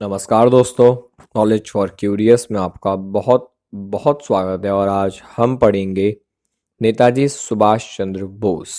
नमस्कार दोस्तों, knowledge for curious में आपका बहुत बहुत स्वागत है। और आज हम पढ़ेंगे नेताजी सुभाष चंद्र बोस।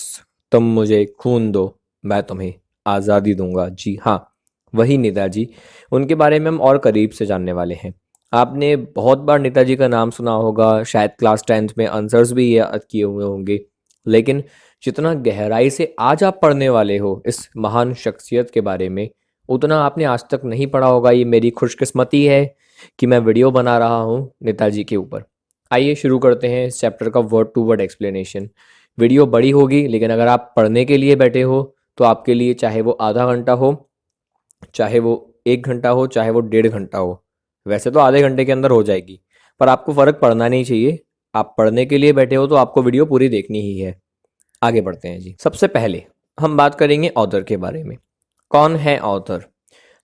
तुम मुझे खून दो, मैं तुम्हें आज़ादी दूंगा। जी हाँ, वही नेताजी। उनके बारे में हम और करीब से जानने वाले हैं। आपने बहुत बार नेताजी का नाम सुना होगा, शायद क्लास 10th में आंसर्स भी याद किए हुए होंगे। लेकिन जितना गहराई से आज आप पढ़ने वाले हो इस महान शख्सियत के बारे में, उतना आपने आज तक नहीं पढ़ा होगा। ये मेरी खुशकिस्मती है कि मैं वीडियो बना रहा हूँ नेताजी के ऊपर। आइए शुरू करते हैं इस चैप्टर का word to word explanation. Video बड़ी होगी, लेकिन अगर आप पढ़ने के लिए बैठे हो तो आपके लिए चाहे वो आधा घंटा हो, चाहे वो 1 घंटा हो, चाहे वो 1.5 घंटा हो। वैसे तो आधे घंटे के अंदर हो जाएगी, पर आपको फ़र्क पड़ना नहीं चाहिए। आप पढ़ने के लिए बैठे हो तो आपको वीडियो पूरी देखनी ही है। आगे बढ़ते हैं जी। सबसे पहले हम बात करेंगे ऑथर के बारे में। कौन है ऑथर?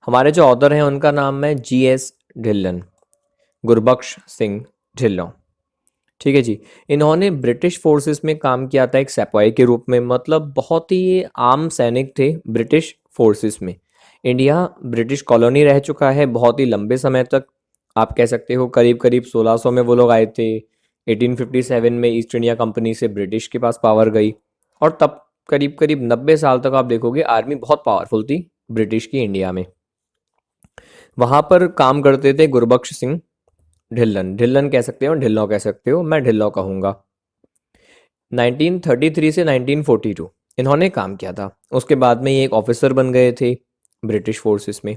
हमारे जो ऑथर हैं उनका नाम है G.S. ढिल्लन, गुरबख्श सिंह ढिल्लों। ठीक है जी। इन्होंने ब्रिटिश फोर्सेस में काम किया था एक सिपाही के रूप में, मतलब बहुत ही आम सैनिक थे ब्रिटिश फोर्सेस में। इंडिया ब्रिटिश कॉलोनी रह चुका है बहुत ही लंबे समय तक। आप कह सकते हो करीब करीब 1600 में वो लोग आए थे। 1857 में ईस्ट इंडिया कंपनी से ब्रिटिश के पास पावर गई, और तब करीब करीब 90 साल तक आप देखोगे आर्मी बहुत पावरफुल थी ब्रिटिश की इंडिया में। वहाँ पर काम करते थे गुरबख्श सिंह ढिल्लन। ढिल्लन कह सकते हो, ढिल्लों कह सकते हो, मैं ढिल्लों कहूँगा। 1933 से 1942 इन्होंने काम किया था। उसके बाद में ये एक ऑफिसर बन गए थे ब्रिटिश फोर्सेस में।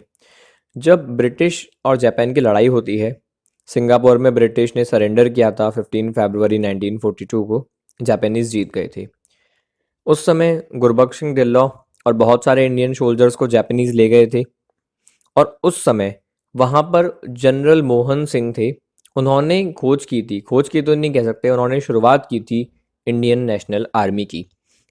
जब ब्रिटिश और जापान की लड़ाई होती है, सिंगापुर में ब्रिटिश ने सरेंडर किया था 15 फरवरी 1942 को। जापानीज जीत गए थे। उस समय गुरबख्श सिंह ढिल्लों और बहुत सारे इंडियन सोल्जर्स को जापानीज ले गए थे। और उस समय वहाँ पर जनरल मोहन सिंह थे। उन्होंने खोज की तो नहीं कह सकते, उन्होंने शुरुआत की थी इंडियन नेशनल आर्मी की।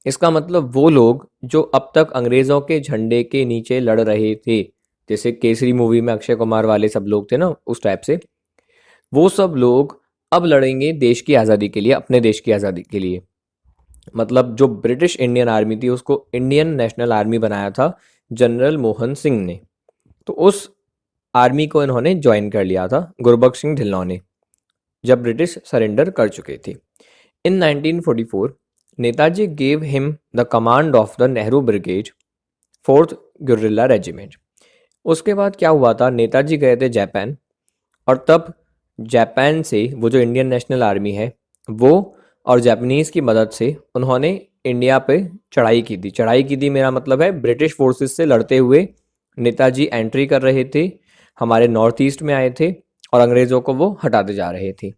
इसका मतलब वो लोग जो अब तक अंग्रेज़ों के झंडे के नीचे लड़ रहे थे, जैसे केसरी मूवी में अक्षय कुमार वाले सब लोग थे ना, उस टाइप से वो सब लोग अब लड़ेंगे देश की आज़ादी के लिए, अपने देश की आज़ादी के लिए। मतलब जो ब्रिटिश इंडियन आर्मी थी उसको इंडियन नेशनल आर्मी बनाया था जनरल मोहन सिंह ने। तो उस आर्मी को इन्होंने ज्वाइन कर लिया था गुरबख्श सिंह ढिल्लों ने, जब ब्रिटिश सरेंडर कर चुके थे। In 1944 Netaji gave him the command of the Nehru brigade, 4th guerrilla regiment. उसके बाद क्या हुआ था, नेताजी गए थे जापान, और तब जापान से वो जो इंडियन नेशनल आर्मी है वो और जापानीज़ की मदद से उन्होंने इंडिया पे चढ़ाई की थी। चढ़ाई की थी मेरा मतलब है ब्रिटिश फोर्सेस से लड़ते हुए नेताजी एंट्री कर रहे थे, हमारे नॉर्थ ईस्ट में आए थे और अंग्रेज़ों को वो हटाते जा रहे थे।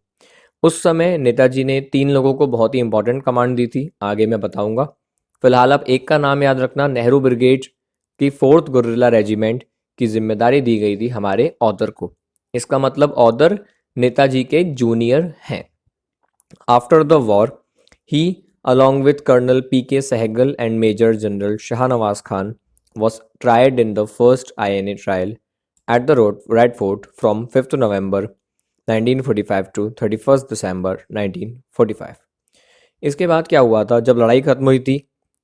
उस समय नेताजी ने 3 लोगों को बहुत ही इंपॉर्टेंट कमांड दी थी, आगे मैं बताऊंगा। फिलहाल आप एक का नाम याद रखना, नेहरू ब्रिगेड की 4th गुर्रिल्ला रेजिमेंट की जिम्मेदारी दी गई थी हमारे ऑथर को। इसका मतलब ऑथर नेताजी के जूनियर हैं। After the war he along with Colonel P.K. Sehgal and Major General Shahnawaz Khan was tried in the first INA trial at the Red Fort from 5th November 1945 to 31st December 1945। इसके बाद क्या हुआ था, जब लड़ाई खत्म हुई थी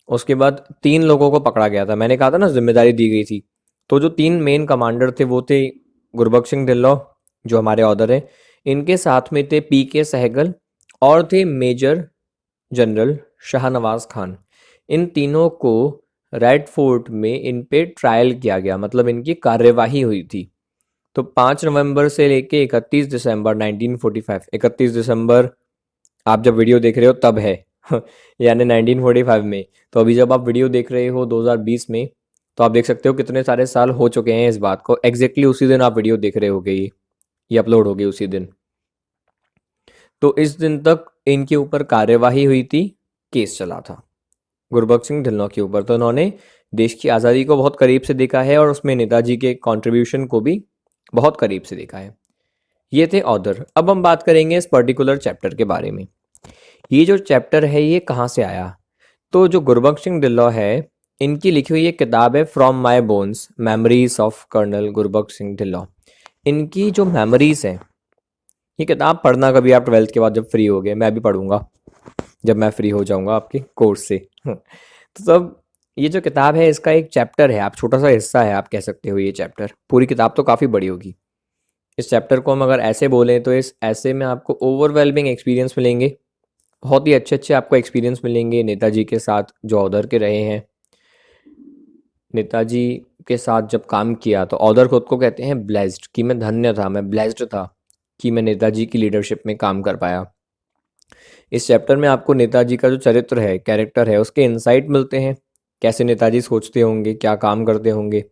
उसके बाद 3 लोगों को पकड़ा गया था। मैंने कहा था ना जिम्मेदारी दी गई थी। तो जो 3 मेन कमांडर थे वो थे गुरबख्श सिंह ढिल्लों जो हमारे ऑथर हैं, इनके साथ में थे P.K. सहगल और थे मेजर जनरल शाहनवाज खान। इन तीनों को रेड फोर्ट में इन पे ट्रायल किया गया, मतलब इनकी कार्यवाही हुई थी। तो 5 नवंबर से लेके 31 दिसंबर 1945, 31 दिसंबर आप जब वीडियो देख रहे हो तब है यानी 1945 में। तो अभी जब आप वीडियो देख रहे हो 2020 में, तो आप देख सकते हो कितने सारे साल हो चुके हैं इस बात को। एग्जैक्टली उसी दिन आप वीडियो देख रहे होगे, ये अपलोड हो गई उसी दिन। तो इस दिन तक इनके ऊपर कार्यवाही हुई थी, केस चला था गुरबख्श सिंह ढिल्लों के ऊपर। तो उन्होंने देश की आज़ादी को बहुत करीब से देखा है और उसमें नेताजी के कंट्रीब्यूशन को भी बहुत करीब से देखा है। ये थे ऑथर। अब हम बात करेंगे इस पर्टिकुलर चैप्टर के बारे में। ये जो चैप्टर है ये कहाँ से आया? तो जो गुरबख्श सिंह ढिल्लों है, इनकी लिखी हुई एक किताब है from my bones, memories of colonel Gurbaksh Singh Dhillon. इनकी जो मेमोरीज हैं, ये किताब पढ़ना कभी आप 12th के बाद जब फ्री हो गए, मैं भी पढ़ूंगा जब मैं फ्री हो जाऊंगा आपके कोर्स से तो तब ये जो किताब है इसका एक चैप्टर है, आप छोटा सा हिस्सा है आप कह सकते हो ये चैप्टर, पूरी किताब तो काफ़ी बड़ी होगी। इस चैप्टर को हम अगर ऐसे बोलें तो इस ऐसे में आपको ओवरवेलमिंग एक्सपीरियंस मिलेंगे, बहुत ही अच्छे अच्छे आपको एक्सपीरियंस मिलेंगे नेताजी के साथ जो ऑदर के रहे हैं। नेताजी के साथ जब काम किया तो ऑदर खुद को कहते हैं ब्लेस्ड, कि मैं धन्य था, मैं ब्लेस्ड था कि मैं नेताजी की लीडरशिप में काम कर पाया। इस चैप्टर में आपको नेताजी का जो चरित्र है, कैरेक्टर है, उसके इंसाइट मिलते हैं, कैसे नेताजी सोचते होंगे, क्या काम करते होंगे,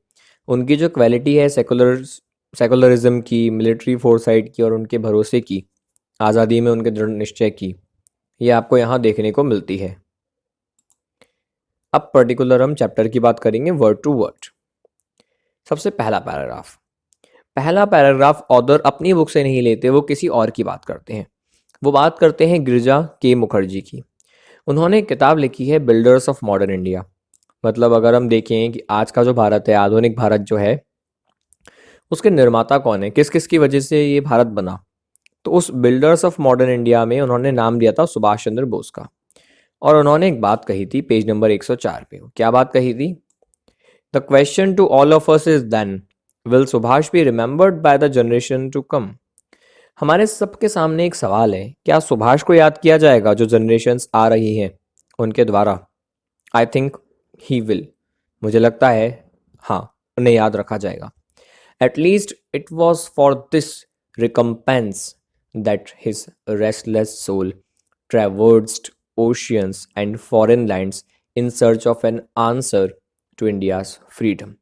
उनकी जो क्वालिटी है सेकुलरिज्म की, मिलिट्री फोरसाइट की और उनके भरोसे की, आज़ादी में उनके दृढ़ निश्चय की, ये आपको यहाँ देखने को मिलती है। अब पर्टिकुलर हम चैप्टर की बात करेंगे वर्ड टू वर्ड। सबसे पहला पैराग्राफ ऑथर अपनी बुक से नहीं लेते, वो किसी और की बात करते हैं। वो बात करते हैं गिरिजा के मुखर्जी की। उन्होंने एक किताब लिखी है बिल्डर्स ऑफ मॉडर्न इंडिया। मतलब अगर हम देखें कि आज का जो भारत है, आधुनिक भारत जो है, उसके निर्माता कौन है, किस किस की वजह से ये भारत बना, तो उस बिल्डर्स ऑफ मॉडर्न इंडिया में उन्होंने नाम दिया था सुभाष चंद्र बोस का। और उन्होंने एक बात कही थी पेज नंबर 104 पे। क्या बात कही थी? The question to all of us is then, will Subhash be remembered by the generation to come. हमारे सबके सामने एक सवाल है, क्या सुभाष को याद किया जाएगा जो जनरेशन्स आ रही हैं उनके द्वारा? आई थिंक ही विल, मुझे लगता है हाँ, उन्हें याद रखा जाएगा। At least it was for this recompense that his restless soul traversed oceans and foreign lands in search of an answer to India's freedom.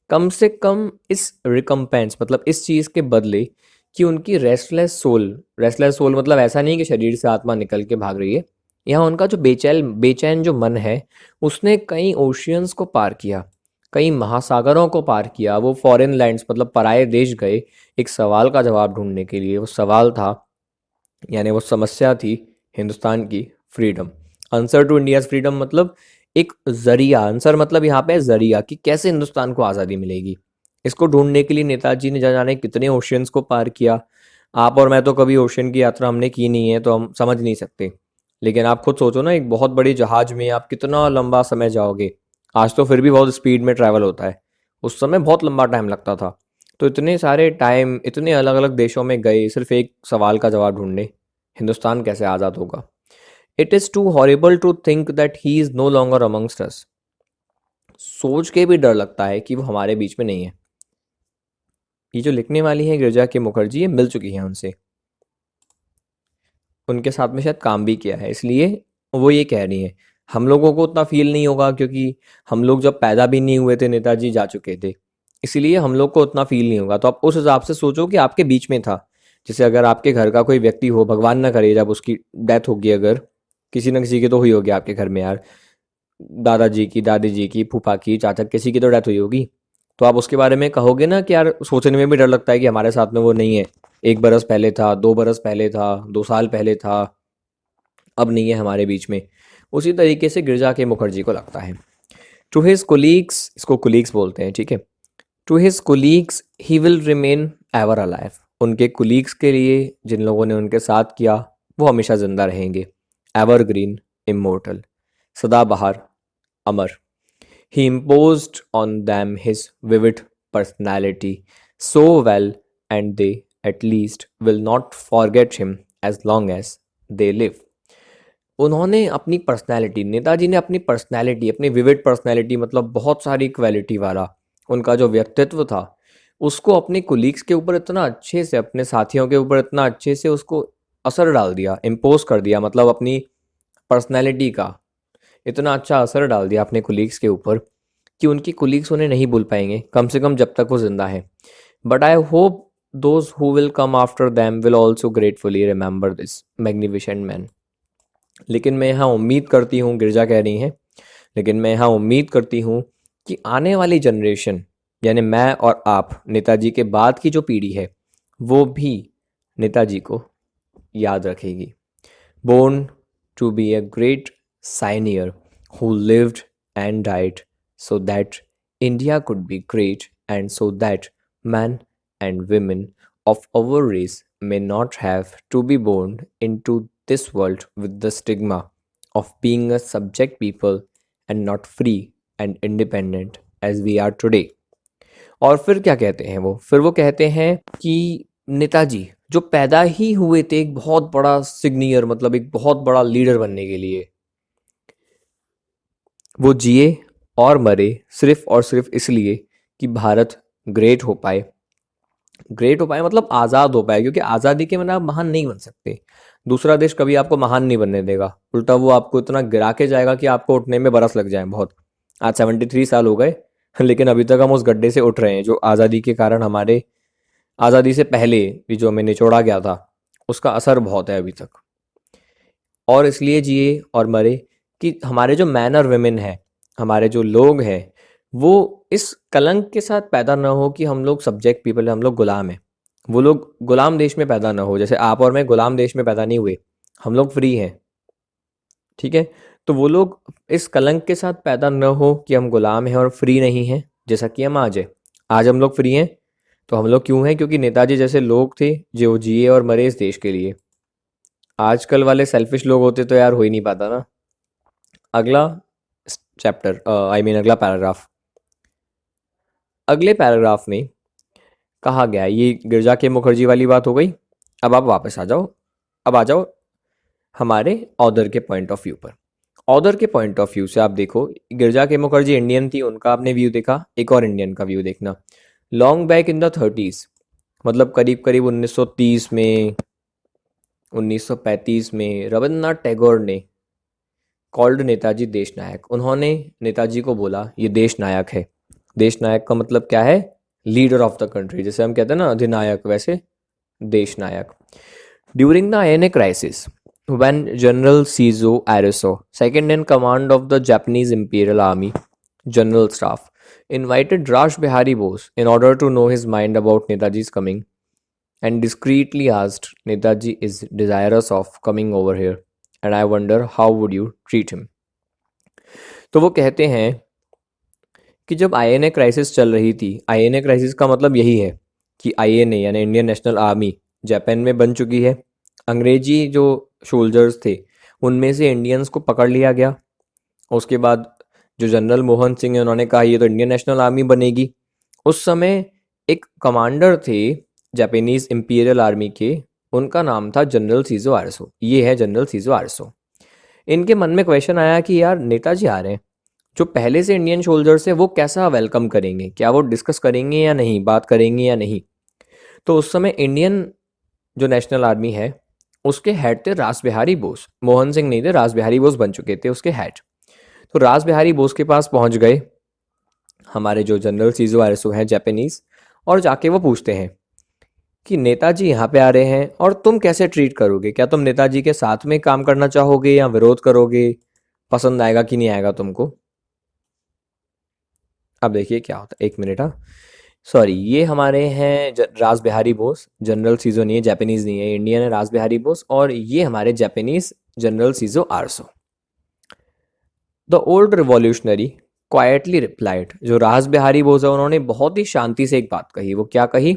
कम से कम इस रिकम्पेंस मतलब इस चीज़ के बदले कि उनकी रेस्टलेस सोल मतलब ऐसा नहीं कि शरीर से आत्मा निकल के भाग रही है, यहाँ उनका जो बेचैन जो मन है, उसने कई ओशियंस को पार किया, कई महासागरों को पार किया। वो फॉरेन लैंड्स मतलब पराए देश गए एक सवाल का जवाब ढूंढने के लिए। वो सवाल था, यानी वो समस्या थी हिंदुस्तान की freedom. Answer to India's freedom मतलब एक जरिया, आंसर मतलब यहाँ पे जरिया कि कैसे हिंदुस्तान को आज़ादी मिलेगी। इसको ढूंढने के लिए नेताजी ने जाने कितने ओशियंस को पार किया। आप और मैं तो कभी ओशियन की यात्रा हमने की नहीं है तो हम समझ नहीं सकते, लेकिन आप खुद सोचो ना, एक बहुत बड़ी जहाज में आप कितना लंबा समय जाओगे। आज तो फिर भी बहुत स्पीड में ट्रैवल होता है, उस समय बहुत लंबा टाइम लगता था। तो इतने सारे टाइम इतने अलग अलग देशों में गए सिर्फ एक सवाल का जवाब ढूंढने, हिंदुस्तान कैसे आज़ाद होगा। It is too horrible to think that he is no longer amongst us. सोच के भी डर लगता है कि वो हमारे बीच में नहीं है। ये जो लिखने वाली है गिरिजा के मुखर्जी, ये मिल चुकी हैं उनसे, उनके साथ में शायद काम भी किया है, इसलिए वो ये कह रही हैं। हम लोगों को उतना फील नहीं होगा क्योंकि हम लोग जब पैदा भी नहीं हुए थे नेताजी जा चुके थे, इसलिए हम लोग को उतना फील नहीं होगा। तो आप उस हिसाब से सोचो कि आपके बीच में था। जैसे अगर आपके घर का कोई व्यक्ति हो, भगवान ना करे जब उसकी डेथ होगी, अगर किसी न किसी की तो हुई होगी आपके घर में यार, दादाजी की, दादी जी की, फूफा की, चाचा, किसी की तो डेथ हुई होगी, तो आप उसके बारे में कहोगे ना कि यार सोचने में भी डर लगता है कि हमारे साथ में वो नहीं है। 1 बरस पहले था, 2 बरस पहले था, 2 साल पहले था, अब नहीं है हमारे बीच में। उसी तरीके से गिरजा के मुखर्जी को लगता है। टू हिज कोलीग्स, इसको कोलीग्स बोलते हैं, ठीक है। To his colleagues he will remain ever alive. उनके कोलीग्स के लिए, जिन लोगों ने उनके साथ किया, वो हमेशा जिंदा रहेंगे। एवरग्रीन, इमोर्टल, सदाबहार, अमर। He imposed on them his vivid personality so well, and they at least will not forget him as long as they live. उन्होंने अपनी पर्सनैलिटी, नेताजी ने अपनी पर्सनैलिटी, अपनी विविड पर्सनैलिटी मतलब बहुत सारी क्वालिटी वाला उनका जो व्यक्तित्व था, उसको अपने कुलीग्स के ऊपर इतना अच्छे से, अपने साथियों के ऊपर इतना अच्छे से उसको असर डाल दिया, इम्पोज कर दिया, मतलब अपनी पर्सनैलिटी का इतना अच्छा असर डाल दिया अपने कुलीग्स के ऊपर कि उनकी कुलीग्स उन्हें नहीं भूल पाएंगे, कम से कम जब तक वो जिंदा है। But I hope those who will come after them will also gratefully remember this magnificent man. लेकिन मैं यहाँ उम्मीद करती हूँ, गिरजा कह रही हैं, लेकिन मैं यहाँ उम्मीद करती हूँ कि आने वाली जनरेशन, यानी मैं और आप, नेताजी के बाद की जो पीढ़ी है, वो भी नेताजी को याद रखेगी। Born to be a great senior who lived and died so that India could be great, and so that men and women of our race may not have to be born into this world with the stigma of being a subject people and not free and independent as we are today. और फिर क्या कहते हैं वो, फिर वो कहते हैं कि नेताजी जो पैदा ही हुए थे एक बहुत बड़ा सिग्नियर, मतलब एक बहुत बड़ा लीडर बनने के लिए, वो जिए और मरे सिर्फ और सिर्फ इसलिए कि भारत ग्रेट हो पाए। ग्रेट हो पाए मतलब आज़ाद हो पाए, क्योंकि आज़ादी के बिना आप महान नहीं बन सकते। दूसरा देश कभी आपको महान नहीं बनने देगा, उल्टा वो आपको इतना गिरा के जाएगा कि आपको उठने में बरस लग जाए बहुत। आज 73 साल हो गए लेकिन अभी तक हम उस गड्ढे से उठ रहे हैं जो आज़ादी के कारण, हमारे आज़ादी से पहले भी जो हमें निचोड़ा गया था, उसका असर बहुत है अभी तक। और इसलिए जिए और मरे कि हमारे जो मैन और वेमेन हैं, हमारे जो लोग हैं, वो इस कलंक के साथ पैदा ना हो कि हम लोग सब्जेक्ट पीपल हैं, हम लोग गुलाम हैं। वो लोग गुलाम देश में पैदा ना हो, जैसे आप और मैं गुलाम देश में पैदा नहीं हुए, हम लोग फ्री हैं, ठीक है। तो वो लोग इस कलंक के साथ पैदा न हो कि हम गुलाम हैं और फ्री नहीं हैं, जैसा कि हम आज हैं। आज हम लोग फ्री हैं, तो हम लोग क्यों हैं? क्योंकि नेताजी जैसे लोग थे जो जिए और मरे इस देश के लिए। आजकल वाले सेल्फिश लोग होते तो यार हो ही नहीं पाता ना। अगला चैप्टर, अगला पैराग्राफ। अगले पैराग्राफ में कहा गया, ये गिरजा के मुखर्जी वाली बात हो गई। अब आप वापस आ जाओ, अब आ जाओ हमारे ऑथर के पॉइंट ऑफ व्यू पर। ऑथर के पॉइंट ऑफ व्यू से आप देखो, गिरजा के मुखर्जी इंडियन थी, उनका आपने व्यू देखा, एक और इंडियन का व्यू देखना। Long back in the 30s, मतलब करीब करीब 1930 में, 1935 में रविन्द्रनाथ टैगोर ने कॉल्ड नेताजी देश नायक। उन्होंने नेताजी को बोला ये देश नायक है। देश नायक का मतलब क्या है? लीडर ऑफ द कंट्री, जैसे हम कहते हैं ना अधिनायक, वैसे देश नायक। During the INA crisis, when General Shizo Arisu, second in command of the Japanese Imperial Army General Staff, invited Raj Bihari Bose in order to know his mind about Netaji's coming, and discreetly asked, Netaji is desirous of coming over here, and I wonder how would you treat him? तो वो कहते हैं कि जब INA crisis चल रही थी, INA crisis का मतलब यही है कि आईएनए यानी इंडियन नेशनल आर्मी जापान में बन चुकी है। अंग्रेजी जो सोल्जर्स थे उनमें से इंडियंस को पकड़ लिया गया। उसके बाद जो जनरल मोहन सिंह है, उन्होंने कहा ये तो इंडियन नेशनल आर्मी बनेगी। उस समय एक कमांडर थे जापानीज इंपीरियल आर्मी के, उनका नाम था जनरल सीजो आरसो। ये है जनरल सीजो आरसो। इनके मन में क्वेश्चन आया कि यार नेताजी आ रहे हैं, जो पहले से इंडियन सोल्जर्स है वो कैसा वेलकम करेंगे, क्या वो डिस्कस करेंगे या नहीं, बात करेंगे या नहीं। तो उस समय इंडियन जो नेशनल आर्मी है उसके हेड थे रास बिहारी बोस। मोहन सिंह नहीं थे, रास बिहारी बोस बन चुके थे उसके हेड। तो रास बिहारी बोस के पास पहुंच गए हमारे जो जनरल सीजो आरसो हैं जापानीज, और जाके वो पूछते हैं कि नेताजी यहाँ पे आ रहे हैं और तुम कैसे ट्रीट करोगे, क्या तुम नेताजी के साथ में काम करना चाहोगे या विरोध करोगे, पसंद आएगा कि नहीं आएगा तुमको। अब देखिए क्या होता है, एक मिनट। हाँ सॉरी, ये हमारे हैं रास बिहारी बोस, जनरल सीजो नहीं है, जापानीज नहीं है, इंडियन है रास बिहारी बोस, और ये हमारे जापानीज जनरल सीजो आरसो। The old revolutionary quietly replied, जो रास बिहारी बोस है उन्होंने बहुत ही शांति से एक बात कही। वो क्या कही?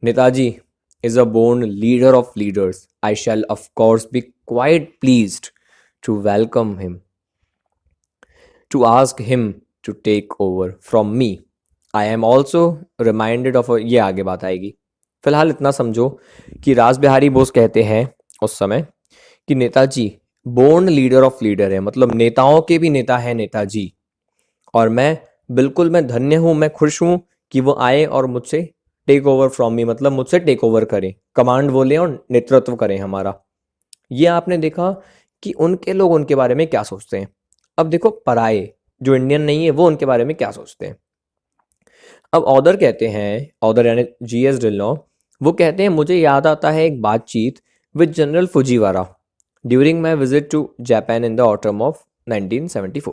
Netaji is a born leader of leaders. I shall of course be quite pleased to welcome him, to ask him to take over from me. I am also reminded of ये आगे बात आएगी। फिलहाल इतना समझो कि रास बिहारी बोस कहते हैं उस समय कि Netaji born leader of leader है, मतलब नेताओं के भी नेता है नेताजी, और मैं धन्य हूँ, मैं खुश हूँ कि वो आए और मुझसे टेक ओवर फ्रॉम मी, मतलब मुझसे टेक ओवर करें, कमांड वो लें और नेतृत्व करें हमारा। ये आपने देखा कि उनके लोग उनके बारे में क्या सोचते हैं। अब देखो पराये जो इंडियन नहीं है वो उनके बारे में क्या सोचते हैं। अब ऑथर कहते हैं, ऑथर यानी जीएस ढिल्लों, वो कहते हैं मुझे याद आता है एक बातचीत with general Fujiwara during my visit to Japan in the autumn of 1974।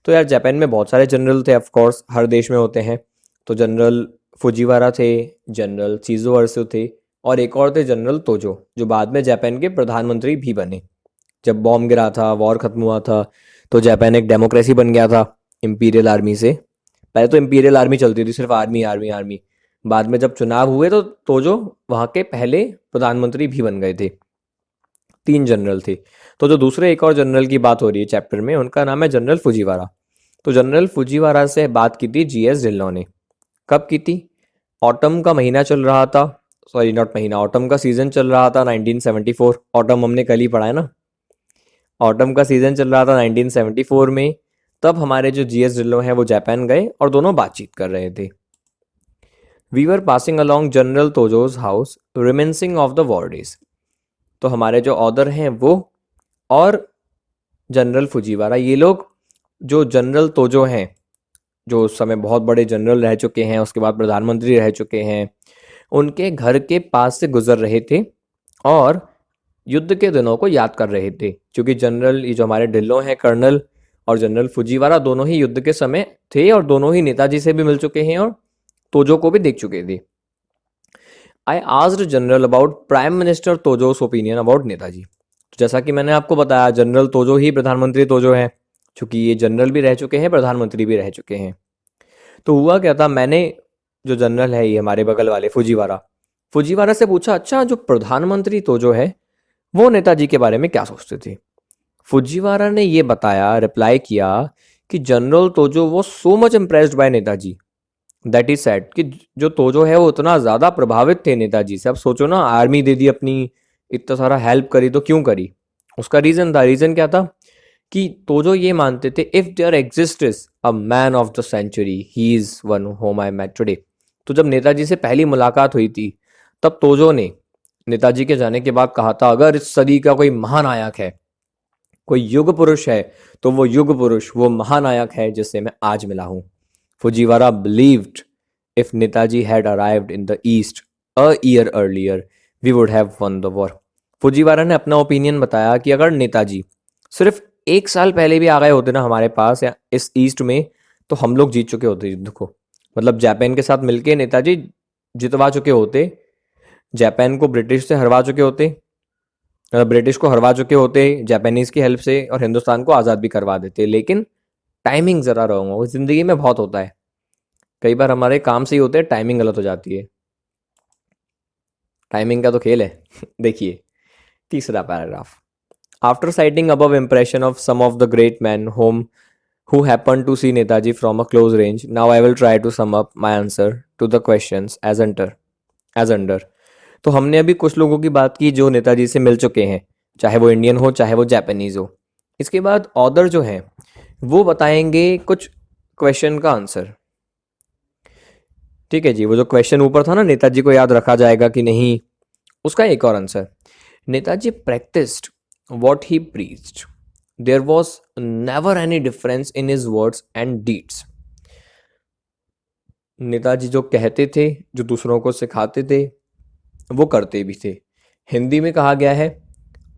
तो यार जापान में बहुत सारे जनरल थे, ऑफकोर्स हर देश में होते हैं। तो जनरल फुजीवारा थे, जनरल सीजो अरसो थे, और एक और थे जनरल तोजो, जो बाद में जापान के प्रधानमंत्री भी बने। जब बॉम्ब गिरा था, वॉर खत्म हुआ था, तो जापान एक डेमोक्रेसी बन गया था इंपीरियल आर्मी से। पहले तो इंपीरियल आर्मी चलती थी, सिर्फ आर्मी आर्मी आर्मी। बाद में जब चुनाव हुए तो तोजो वहाँ के पहले प्रधानमंत्री भी बन गए थे। 3 जनरल थे। तो जो दूसरे एक और जनरल की बात हो रही है चैप्टर में, उनका नाम है जनरल फुजीवारा। तो जनरल फुजीवारा से बात की थी जीएस ढिल्लों ने। कब की थी? ऑटम का महीना चल रहा था, सॉरी नॉट महीना, ऑटम का सीजन चल रहा था 1974। ऑटम हमने कल ही पढ़ा है ना। ऑटम का सीजन चल रहा था 1974 में। तब हमारे जो जीएस ढिल्लों हैं वो जापान गए और दोनों बातचीत कर रहे थे। We were passing along general Tojo's house reminiscing of the war days. तो हमारे जो ऑदर हैं वो और जनरल फुजीवारा, ये लोग जो जनरल तोजो हैं, जो उस समय बहुत बड़े जनरल रह चुके हैं, उसके बाद प्रधानमंत्री रह चुके हैं, उनके घर के पास से गुजर रहे थे और युद्ध के दिनों को याद कर रहे थे। क्योंकि जनरल ये जो हमारे ढिल्लों हैं, कर्नल और जनरल फुजीवारा, दोनों ही युद्ध के समय थे और दोनों ही नेताजी से भी मिल चुके हैं और तोजो को भी देख चुके थे। I asked general about prime minister Tojo's opinion about Netaji. तो जैसा कि मैंने आपको बताया, जनरल तोजो ही प्रधानमंत्री तोजो है, क्योंकि ये जनरल भी रह चुके हैं, प्रधानमंत्री भी रह चुके हैं। तो हुआ क्या था, मैंने जो जनरल है ये हमारे बगल वाले फुजीवारा से पूछा, अच्छा जो प्रधानमंत्री तोजो है वो नेताजी के बारे में क्या सोचते थे? फुजीवारा ने ये बताया, रिप्लाई किया कि जनरल तोजो वो so much impressed by Netaji that is said, कि जो तोजो है वो उतना ज़्यादा प्रभावित थे नेताजी से। अब सोचो ना, आर्मी दे दी अपनी, इतना सारा हेल्प करी, तो क्यों करी? उसका रीज़न क्या था कि तोजो ये मानते थे, if there exists a man of the century he is one whom I met today. तो जब नेताजी से पहली मुलाकात हुई थी तब तोजो ने नेताजी के जाने के बाद कहा था, अगर इस सदी का कोई महानायक है, कोई युग पुरुष है, तो वो युग पुरुष, वो महानायक है जिससे मैं आज मिला हूँ। Fujiwara believed if Netaji had arrived in the east a year earlier we would have won the war. Fujiwara ने अपना ओपिनियन बताया कि अगर नेताजी सिर्फ 1 साल पहले भी आ गए होते ना हमारे पास या इस ईस्ट में, तो हम लोग जीत चुके होते युद्ध को। मतलब जापान के साथ मिलके नेताजी जितवा चुके होते, जापान को ब्रिटिश से हरवा चुके होते, ब्रिटिश को हरवा चुके होते जापानीज की हेल्प से, और हिंदुस्तान को आज़ाद भी करवा देते। लेकिन टाइमिंग ज़रा रॉन्ग हो, जिंदगी में बहुत होता है, कई बार हमारे काम से ही होते हैं, टाइमिंग गलत हो जाती है। टाइमिंग का तो खेल है। देखिए तीसरा paragraph. After citing above impression of some of the great man whom who happened to see Netaji from a close range, now I will try to sum up my answer to the questions as under। तो हमने अभी कुछ लोगों की बात की जो नेताजी से मिल चुके हैं, चाहे वो इंडियन हो चाहे वो जापानीज हो। इसके बाद ऑदर जो हैं वो बताएंगे कुछ क्वेश्चन का आंसर। ठीक है जी, वो जो क्वेश्चन ऊपर था ना, नेताजी को याद रखा जाएगा कि नहीं, उसका एक और answer. Netaji practised what he preached, there was never any difference in his words and deeds. Netaji जो कहते थे, जो दूसरों को सिखाते थे, वो करते भी थे। हिंदी में कहा गया है,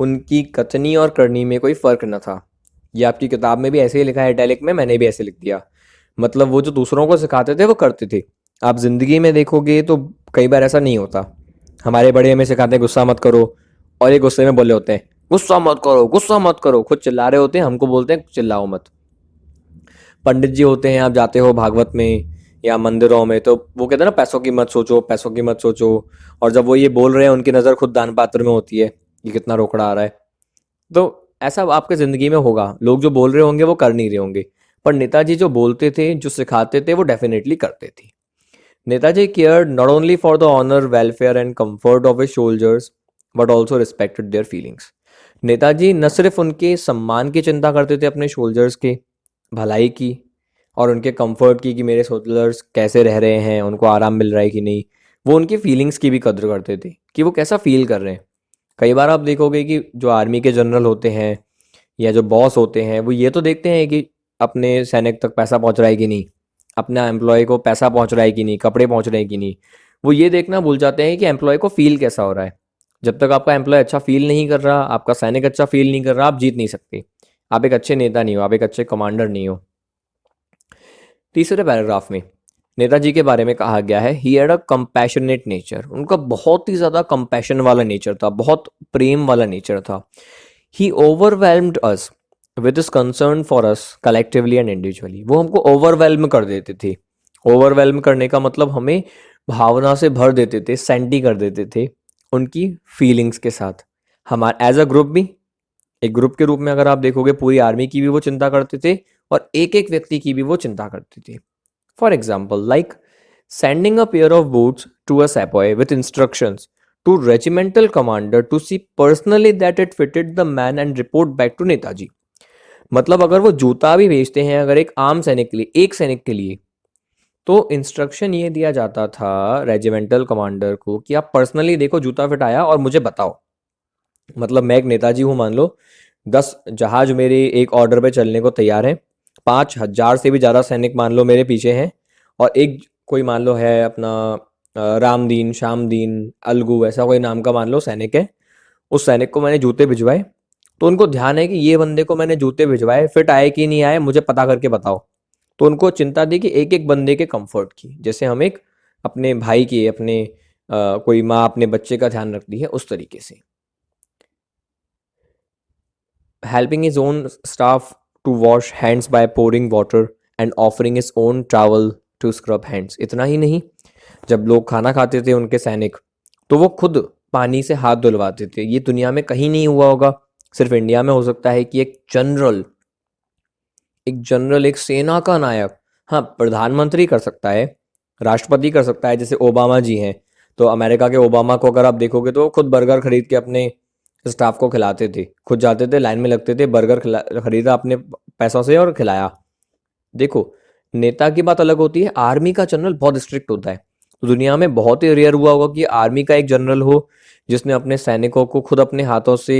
उनकी कथनी और करनी में कोई फ़र्क न था। ये आपकी किताब में भी ऐसे ही लिखा है इटैलिक में, मैंने भी ऐसे लिख दिया। मतलब वो जो दूसरों को सिखाते थे वो करते थे। आप ज़िंदगी में देखोगे तो कई बार ऐसा नहीं होता। हमारे बड़े हमें सिखाते हैं गुस्सा मत करो, और ये गुस्से में बोले होते हैं गुस्सा मत करो, गुस्सा मत करो, खुद चिल्ला रहे होते हैं, हमको बोलते हैं चिल्लाओ मत। पंडित जी होते हैं, आप जाते हो भागवत में या मंदिरों में, तो वो कहते हैं ना पैसों की मत सोचो, पैसों की मत सोचो। और जब वो ये बोल रहे हैं उनकी नज़र खुद दान पात्र में होती है, ये कितना रोकड़ा आ रहा है। तो ऐसा आपके ज़िंदगी में होगा, लोग जो बोल रहे होंगे वो कर नहीं रहे होंगे, पर नेताजी जो बोलते थे, जो सिखाते थे, वो डेफिनेटली करते थे। Netaji cared not only for the honour, welfare and comfort of his soldiers but also respected their feelings. Netaji न सिर्फ उनके सम्मान की चिंता करते थे, अपने सोल्जर्स के भलाई की और उनके कंफर्ट की, कि मेरे सोल्जर्स कैसे रह रहे हैं, उनको आराम मिल रहा है कि नहीं, वो उनकी फीलिंग्स की भी कद्र करते थे कि वो कैसा फील कर रहे हैं। कई बार आप देखोगे कि जो आर्मी के जनरल होते हैं या जो बॉस होते हैं, वो ये तो देखते हैं कि अपने सैनिक तक पैसा पहुंच रहा है कि नहीं, अपना एम्प्लॉय को पैसा पहुंच रहा है कि नहीं, कपड़े पहुंच रहे हैं कि नहीं। वो ये देखना भूल जाते हैं कि एम्प्लॉय को फील कैसा हो रहा है। जब तक आपका एम्प्लॉय अच्छा फील नहीं कर रहा, आपका सैनिक अच्छा फील नहीं कर रहा, आप जीत नहीं सकते। आप एक अच्छे नेता नहीं हो, आप एक अच्छे कमांडर नहीं हो। तीसरे पैराग्राफ में नेताजी के बारे में कहा गया है, he had a compassionate nature. उनका बहुत ही ज़्यादा कंपैशन वाला नेचर था, बहुत प्रेम वाला नेचर था। He overwhelmed us with his concern for us collectively and individually. वो हमको ओवरवेल्म कर देते थे। ओवरवेल्म करने का मतलब हमें भावना से भर देते थे, सेंटी कर देते थे उनकी फीलिंग्स के साथ। हमारे एज अ ग्रुप भी, एक ग्रुप के रूप में अगर आप देखोगे, पूरी आर्मी की भी वो चिंता करते थे और एक एक व्यक्ति की भी वो चिंता करती थी। For example like sending a pair of boots to a sepoy with instructions to regimental commander to see personally that it fitted the man and report back to Netaji. मतलब अगर वो जूता भी भेजते हैं अगर एक आम सैनिक के लिए, एक सैनिक के लिए, तो इंस्ट्रक्शन ये दिया जाता था रेजिमेंटल कमांडर को कि आप पर्सनली देखो जूता फिट आया और मुझे बताओ। मतलब मैं एक नेताजी हूँ, मान लो 10 जहाज मेरे एक ऑर्डर पे चलने को तैयार हैं, 5,000 से भी ज़्यादा सैनिक मान लो मेरे पीछे हैं, और एक कोई मान लो है अपना रामदीन, श्यामदीन, अलगू, ऐसा कोई नाम का मान लो सैनिक है। उस सैनिक को मैंने जूते भिजवाए, तो उनको ध्यान है कि ये बंदे को मैंने जूते भिजवाए, फिट आए कि नहीं आए मुझे पता करके बताओ। तो उनको चिंता थी कि एक एक बंदे के कंफर्ट की, जैसे हम एक अपने भाई की, अपने कोई माँ अपने बच्चे का ध्यान रखती है, उस तरीके से। Helping his own staff to wash hands by pouring water and offering his own towel to scrub hands। इतना ही नहीं, जब लोग खाना खाते थे उनके सैनिक, तो वो खुद पानी से हाथ धुलवाते थे। ये दुनिया में कहीं नहीं हुआ होगा, सिर्फ इंडिया में हो सकता है कि एक जनरल एक सेना का नायक, हाँ प्रधानमंत्री कर सकता है, राष्ट्रपति कर सकता है, जैसे ओबामा जी हैं। तो अमेरिका के ओबामा को अगर आप देखोगे तो खुद बर्गर खरीद के अपने स्टाफ को खिलाते थे, खुद जाते थे, लाइन में लगते थे, बर्गर खरीदा अपने पैसों से और खिलाया। देखो, नेता की बात अलग होती है, आर्मी का जनरल बहुत स्ट्रिक्ट होता है। तो दुनिया में बहुत ही रेयर हुआ होगा कि आर्मी का एक जनरल हो जिसने अपने सैनिकों को खुद अपने हाथों से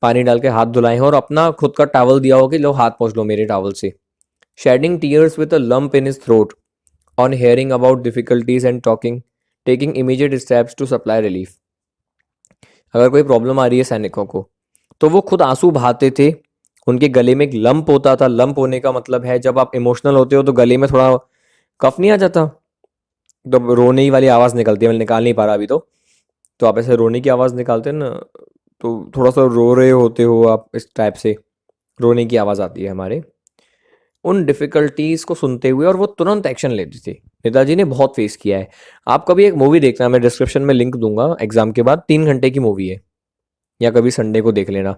पानी डाल के हाथ धुलाए हो और अपना खुद का टावल दिया हो कि लो हाथ पोंछ लो मेरे टावल से। Shedding tears with a lump in his throat on hearing about difficulties and talking taking immediate steps to supply relief. अगर कोई प्रॉब्लम आ रही है सैनिकों को, तो वो खुद आंसू बहाते थे। उनके गले में एक लंप होता था। लंप होने का मतलब है जब आप इमोशनल होते हो तो गले में थोड़ा कफ नहीं आ जाता, तो रोने ही वाली आवाज़ निकलती है। मैं निकाल नहीं पा रहा अभी तो आप ऐसे रोने की आवाज़ निकालते हैं ना, तो थोड़ा सा रो रहे होते हो आप, इस टाइप से रोने की आवाज़ आती है हमारे। उन डिफ़िकल्टीज़ को सुनते हुए और वो तुरंत एक्शन लेते थे। नेताजी ने बहुत फेस किया है। आप कभी एक मूवी देखना, मैं डिस्क्रिप्शन में लिंक दूंगा एग्जाम के बाद, 3 घंटे की मूवी है, या कभी संडे को देख लेना,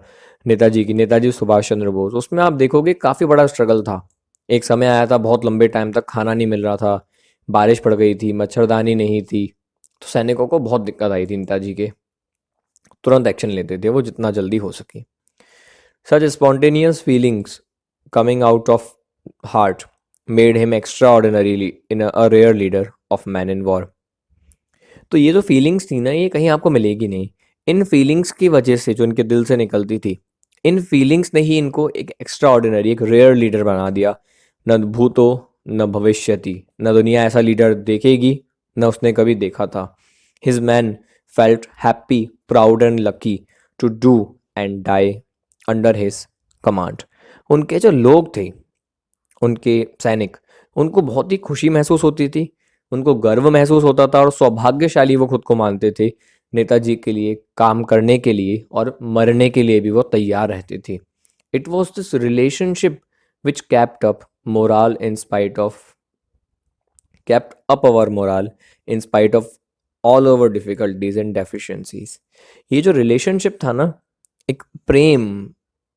नेताजी की, नेताजी सुभाष चंद्र बोस। उसमें आप देखोगे काफ़ी बड़ा स्ट्रगल था। एक समय आया था बहुत लंबे टाइम तक खाना नहीं मिल रहा था, बारिश पड़ गई थी, मच्छरदानी नहीं थी, तो सैनिकों को बहुत दिक्कत आई थी नेताजी के। तुरंत एक्शन लेते थे वो जितना जल्दी हो सके। Such spontaneous feelings coming out of heart made him extraordinary in a rare leader of man in war. तो ये जो फीलिंग्स थी ना, ये कहीं आपको मिलेगी नहीं। इन फीलिंग्स की वजह से जो इनके दिल से निकलती थी, इन फीलिंग्स ने ही इनको एक एक्स्ट्रा ऑर्डिनरी, एक रेयर लीडर बना दिया। न भूतो न भविष्यति, न दुनिया ऐसा लीडर देखेगी, न उसने कभी देखा था। His man felt happy, proud and lucky to do and die under his command. उनके जो लोग थे, उनके सैनिक, उनको बहुत ही खुशी महसूस होती थी, उनको गर्व महसूस होता था और सौभाग्यशाली वो खुद को मानते थे। नेताजी के लिए काम करने के लिए और मरने के लिए भी वो तैयार रहते थे। It was this relationship which kept up our morale in spite of all our difficulties and deficiencies। ये जो रिलेशनशिप था ना, एक प्रेम,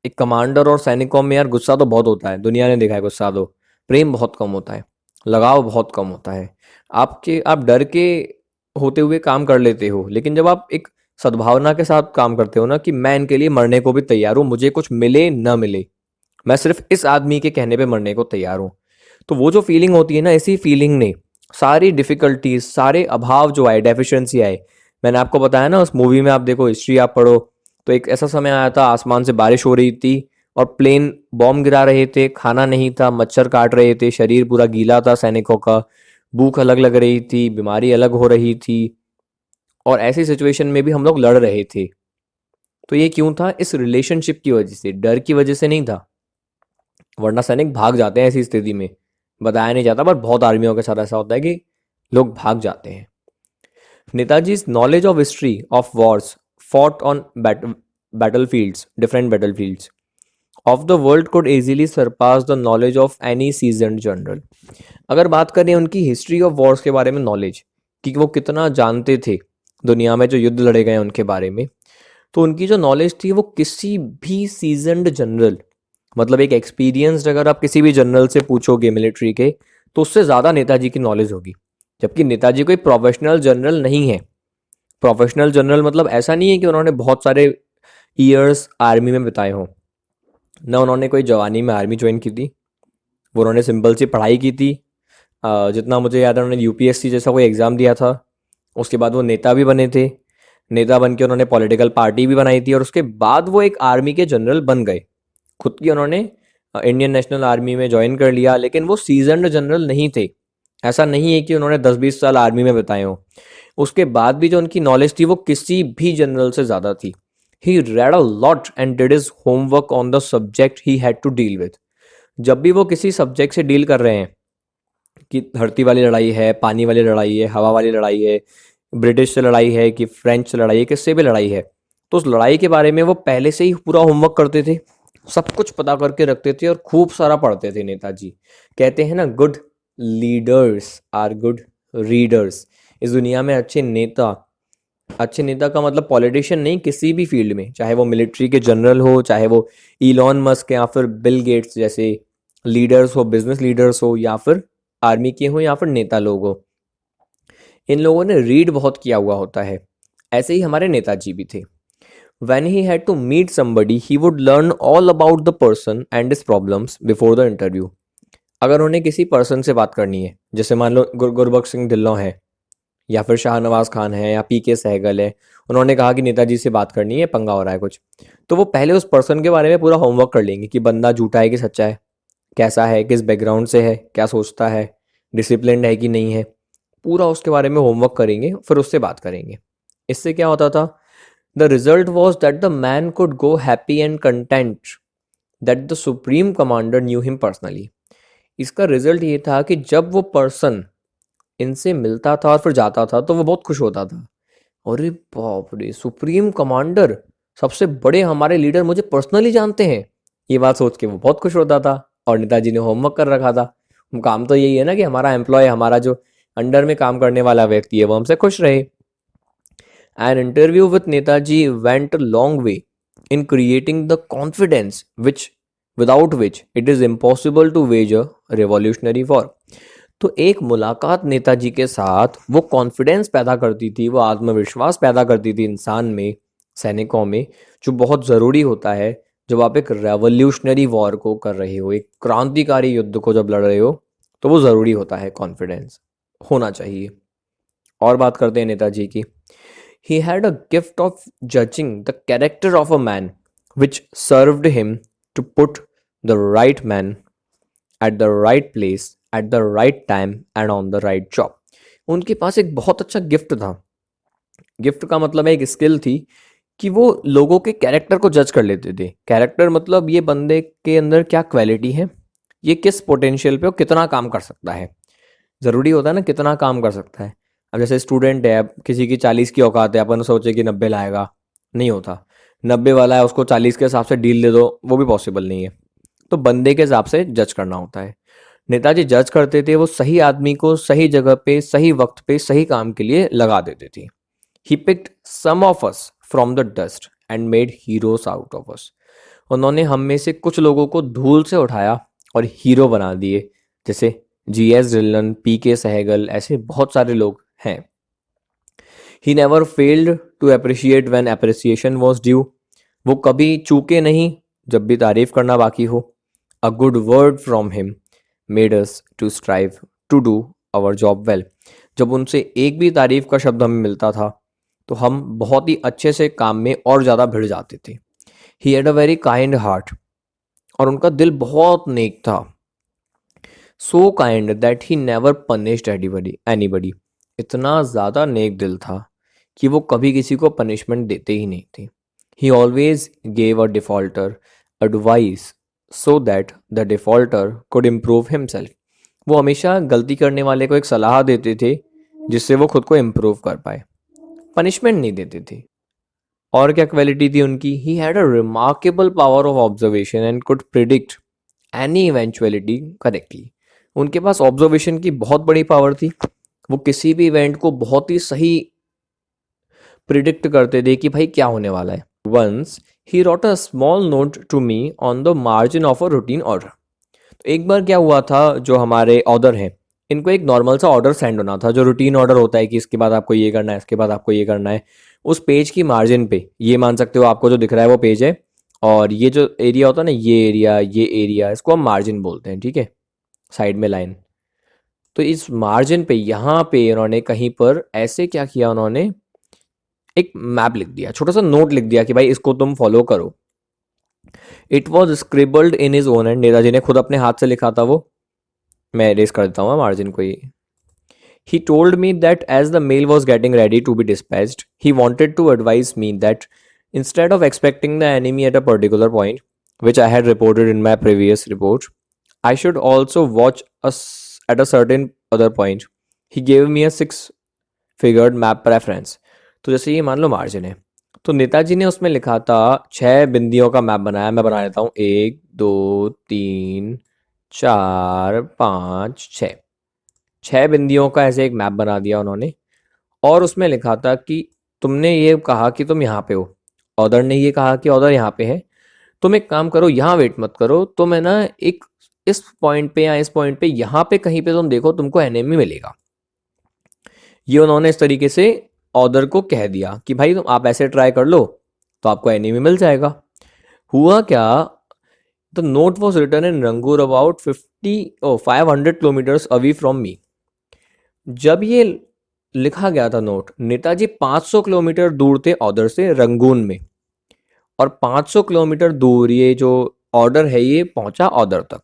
एक कमांडर और सैनिकों में, यार गुस्सा तो बहुत होता है, दुनिया ने देखा है गुस्सा, तो प्रेम बहुत कम होता है, लगाव बहुत कम होता है। आप डर के होते हुए काम कर लेते हो, लेकिन जब आप एक सद्भावना के साथ काम करते हो ना, कि मैं इनके लिए मरने को भी तैयार हूँ, मुझे कुछ मिले ना मिले, मैं सिर्फ इस आदमी के कहने पे मरने को तैयार हूँ, तो वो जो फीलिंग होती है ना, इसी फीलिंग ने सारी डिफिकल्टीज, सारे अभाव जो आए, डेफिशिएंसी आए, मैंने आपको बताया ना उस मूवी में, आप देखो, हिस्ट्री आप पढ़ो, तो एक ऐसा समय आया था, आसमान से बारिश हो रही थी और प्लेन बॉम्ब गिरा रहे थे, खाना नहीं था, मच्छर काट रहे थे, शरीर पूरा गीला था सैनिकों का, भूख अलग लग रही थी, बीमारी अलग हो रही थी, और ऐसी सिचुएशन में भी हम लोग लड़ रहे थे। तो ये क्यों था? इस रिलेशनशिप की वजह से, डर की वजह से नहीं था। वरना सैनिक भाग जाते हैं ऐसी स्थिति में, बताया नहीं जाता, पर बहुत आर्मियों के साथ ऐसा होता है कि लोग भाग जाते हैं। नेताजी's knowledge of history of wars fought on battlefields, different battlefields of the world could easily surpass the knowledge of any seasoned general। अगर बात करें उनकी हिस्ट्री ऑफ वॉर्स के बारे में, नॉलेज कि वो कितना जानते थे दुनिया में जो युद्ध लड़े गए उनके बारे में, तो उनकी जो नॉलेज थी वो किसी भी सीजन्ड जनरल मतलब एक एक्सपीरियंस्ड अगर आप किसी भी जनरल से पूछोगे मिलिट्री के, तो उससे ज़्यादा नेताजी की नॉलेज होगी। जबकि नेताजी कोई प्रोफेशनल जनरल नहीं है। प्रोफेशनल जनरल मतलब ऐसा नहीं है कि उन्होंने बहुत सारे ईयर्स आर्मी में बिताए हों। ना उन्होंने कोई जवानी में आर्मी ज्वाइन की थी, वो उन्होंने सिंपल सी पढ़ाई की थी। जितना मुझे याद है उन्होंने यूपीएससी जैसा कोई एग्ज़ाम दिया था। उसके बाद वो नेता भी बने थे। नेता बन के उन्होंने पॉलिटिकल पार्टी भी बनाई थी और उसके बाद वो एक आर्मी के जनरल बन गए। खुद की उन्होंने इंडियन नेशनल आर्मी में ज्वाइन कर लिया, लेकिन वो सीजन्ड जनरल नहीं थे। ऐसा नहीं है कि उन्होंने 10-20 साल आर्मी में बिताए हों। उसके बाद भी जो उनकी नॉलेज थी वो किसी भी जनरल से ज़्यादा थी। He read a lot and did his homework on the subject he had to deal with. जब भी वो किसी सब्जेक्ट से डील कर रहे हैं, कि धरती वाली लड़ाई है, पानी वाली लड़ाई है, हवा वाली लड़ाई है, ब्रिटिश से लड़ाई है कि फ्रेंच से लड़ाई है, किससे भी लड़ाई है, तो उस लड़ाई के बारे में वो पहले से ही पूरा होमवर्क करते थे। सब कुछ पता करके रखते थे और खूब सारा पढ़ते थे नेताजी। कहते हैं ना, good leaders are good readers. इस दुनिया में अच्छे नेता का मतलब पॉलिटिशियन नहीं, किसी भी फील्ड में, चाहे वो मिलिट्री के जनरल हो, चाहे वो इलॉन मस्क या फिर बिल गेट्स जैसे लीडर्स हो, बिजनेस लीडर्स हो, या फिर आर्मी के हो, या फिर नेता लोग हो, इन लोगों ने रीड बहुत किया हुआ होता है। ऐसे ही हमारे नेताजी भी थे। When he had to meet somebody, he would learn all about the person and his problems before the interview. अगर उन्हें किसी पर्सन से बात करनी है, जैसे मान लो गुरबख्श सिंह ढिल्लों है, या फिर शाहनवाज खान है, या पीके सहगल है, उन्होंने कहा कि नेताजी से बात करनी है, पंगा हो रहा है कुछ, तो वो पहले उस पर्सन के बारे में पूरा होमवर्क कर लेंगे कि बंदा झूठा है कि सच्चा है, कैसा है, किस बैकग्राउंड से है, क्या सोचता है, डिसिप्लिन है कि नहीं है। पूरा उसके बारे में होमवर्क करेंगे, फिर उससे बात करेंगे। इससे क्या होता था? The result was that the man could go happy and content that the supreme commander knew him personally. इसका रिजल्ट ये था कि जब वो पर्सन इनसे मिलता था और फिर जाता था तो वो बहुत खुश होता था। अरे बाप रे, सुप्रीम कमांडर, सबसे बड़े हमारे लीडर मुझे पर्सनली जानते हैं। ये बात सोच के वो बहुत खुश होता था। और नेताजी ने होमवर्क कर रखा था। काम तो यही है ना कि हमारा एम्प्लॉय, हमारा जो अंडर में काम करने वाला व्यक्ति है, वो हमसे खुश रहे। An interview with Netaji went a long way in creating the confidence without which it is impossible to wage a revolutionary war. तो एक मुलाकात नेताजी के साथ वो कॉन्फिडेंस पैदा करती थी, वो आत्मविश्वास पैदा करती थी इंसान में, सैनिकों में, जो बहुत ज़रूरी होता है जब आप एक रेवोल्यूशनरी वॉर को कर रहे हो, एक क्रांतिकारी युद्ध को जब लड़ रहे हो, तो वो ज़रूरी होता है, कॉन्फिडेंस होना चाहिए। और बात करते हैं नेताजी की। He had a gift of judging the character of a man, which served him to put the right man at the right place at the right time and on the right job. उनके पास एक बहुत अच्छा gift था। Gift का मतलब है एक skill थी कि वो लोगों के कैरेक्टर को जज कर लेते थे। कैरेक्टर मतलब ये बंदे के अंदर क्या क्वालिटी है, ये किस पोटेंशियल पे वो कितना काम कर सकता है। ज़रूरी होता है ना कितना काम कर सकता है। अब जैसे स्टूडेंट है, अब किसी की 40 की औकात है, अपन सोचे कि 90 लाएगा, नहीं होता। 90 वाला है, उसको 40 के हिसाब से डील दे दो, वो भी पॉसिबल नहीं है। तो बंदे के हिसाब से जज करना होता है। नेताजी जज करते थे, वो सही आदमी को सही जगह पे, सही वक्त पे, सही काम के लिए लगा देते थे। He picked some of us from the dust and made heroes out of us. उन्होंने हम में से कुछ लोगों को धूल से उठाया और हीरो बना दिए। जैसे GS ढिल्लन, PK सहगल, ऐसे बहुत सारे लोग हैं। He never failed to appreciate when appreciation was due. वो कभी चूके नहीं जब भी तारीफ करना बाकी हो। A good word from him made us to strive to do our job well. जब उनसे एक भी तारीफ का शब्द हमें मिलता था तो हम बहुत ही अच्छे से काम में और ज़्यादा भिड़ जाते थे। He had a very kind heart, और उनका दिल बहुत नेक था। So kind that he never punished anybody. इतना ज़्यादा नेक दिल था कि वो कभी किसी को पनिशमेंट देते ही नहीं थे। ही always gave a defaulter advice so that the defaulter could improve himself. वो हमेशा गलती करने वाले को एक सलाह देते थे जिससे वो खुद को इम्प्रूव कर पाए, पनिशमेंट नहीं देते थे। और क्या क्वालिटी थी उनकी? He had a remarkable power of observation and could predict any eventuality correctly. उनके पास ऑब्जर्वेशन की बहुत बड़ी पावर थी। वो किसी भी इवेंट को बहुत ही सही प्रिडिक्ट करते थे कि भाई क्या होने वाला है। Once he wrote a small note to me on the margin of a routine order. तो एक बार क्या हुआ था, जो हमारे ऑर्डर हैं इनको एक नॉर्मल सा ऑर्डर सेंड होना था, जो रूटीन ऑर्डर होता है कि इसके बाद आपको ये करना है, इसके बाद आपको ये करना है। उस पेज की मार्जिन पे, ये मान सकते हो आपको जो दिख रहा है वो पेज है, और ये जो एरिया होता है ना, ये एरिया, इसको हम मार्जिन बोलते हैं, ठीक है, साइड में लाइन। तो इस मार्जिन पे यहाँ पे उन्होंने कहीं पर ऐसे क्या किया, उन्होंने एक मैप लिख दिया, छोटा सा नोट लिख दिया कि भाई इसको तुम फॉलो करो। It was scribbled in his own hand, Netaji ने खुद अपने हाथ से लिखा था वो। मैं इरेज कर देता हूँ मार्जिन को ही। He told me that as the mail was getting ready to be dispatched, he wanted to advise me that instead of expecting the enemy at a particular point, which I had reported in my previous report, I should also watch us at a certain other point. He gave me a 6-figured map preference. तो जैसे ये मान low margin है, तो नेताजी ने उसमें लिखा था 6 बिंदियों का मैप बनाया। मैं बना लेता हूँ, 1 2 3 4 5 6, 6 बिंदियों का ऐसे एक मैप बना दिया उन्होंने। और उसमें लिखा था कि तुमने ये कहा कि तुम यहाँ पे हो, ऑर्डर ने ये कहा कि ऑर्डर यहाँ पे है, तुम एक काम करो, यहाँ वेट मत करो, तुम है ना एक इस पॉइंट पे या इस पॉइंट पे यहाँ पे कहीं पे तुम देखो, तुमको एनिमी मिलेगा। ये उन्होंने इस तरीके से ऑर्डर को कह दिया कि भाई तुम आप ऐसे ट्राई कर लो तो आपको एनिमी मिल जाएगा। हुआ क्या, the note was written in Rangoon about 500 kilometres away from me. जब ये लिखा गया था नोट, नेताजी 500 किलोमीटर दूर थे ऑर्डर से, रंगून में, और 500 किलोमीटर दूर ये जो ऑर्डर है ये पहुंचा ऑर्डर तक।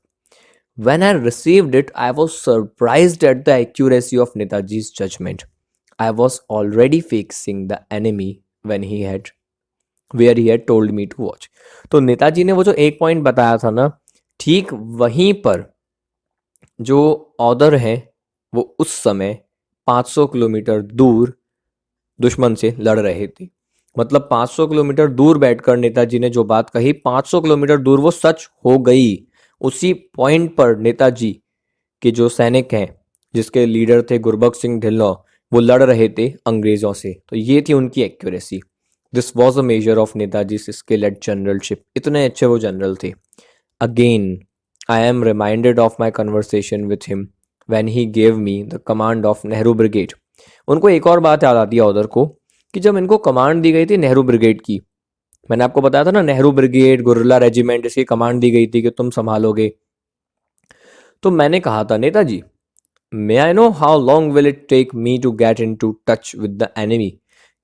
When I received it, I was surprised at the accuracy of Netaji's judgment. I was already facing the enemy when he had where he had told me to watch. तो नेताजी ने वो जो एक point बताया था ना, ठीक वहीं पर जो ऑर्डर है वो उस समय 500 किलोमीटर दूर दुश्मन से लड़ रहे थे। मतलब 500 किलोमीटर दूर बैठकर नेताजी ने जो बात कही, 500 किलोमीटर दूर वो सच हो गई। उसी पॉइंट पर नेताजी के जो सैनिक हैं, जिसके लीडर थे गुरबख्श सिंह ढिल्लों, वो लड़ रहे थे अंग्रेजों से। तो ये थी उनकी accuracy. This was a measure of Netaji skill eight generalship. इतने अच्छे वो जनरल थे। Again I am reminded of my conversation with him when he gave me the command of Nehru brigade. उनको एक और बात याद आती है उधर को, कि जब इनको कमांड दी गई थी नेहरू ब्रिगेड की, मैंने आपको बताया था ना, नेहरू ब्रिगेड, गुरिल्ला रेजिमेंट, इसकी कमांड दी गई थी कि तुम संभालोगे। तो मैंने कहा था, Netaji may I know how long will it take me to get in to touch with the enemy.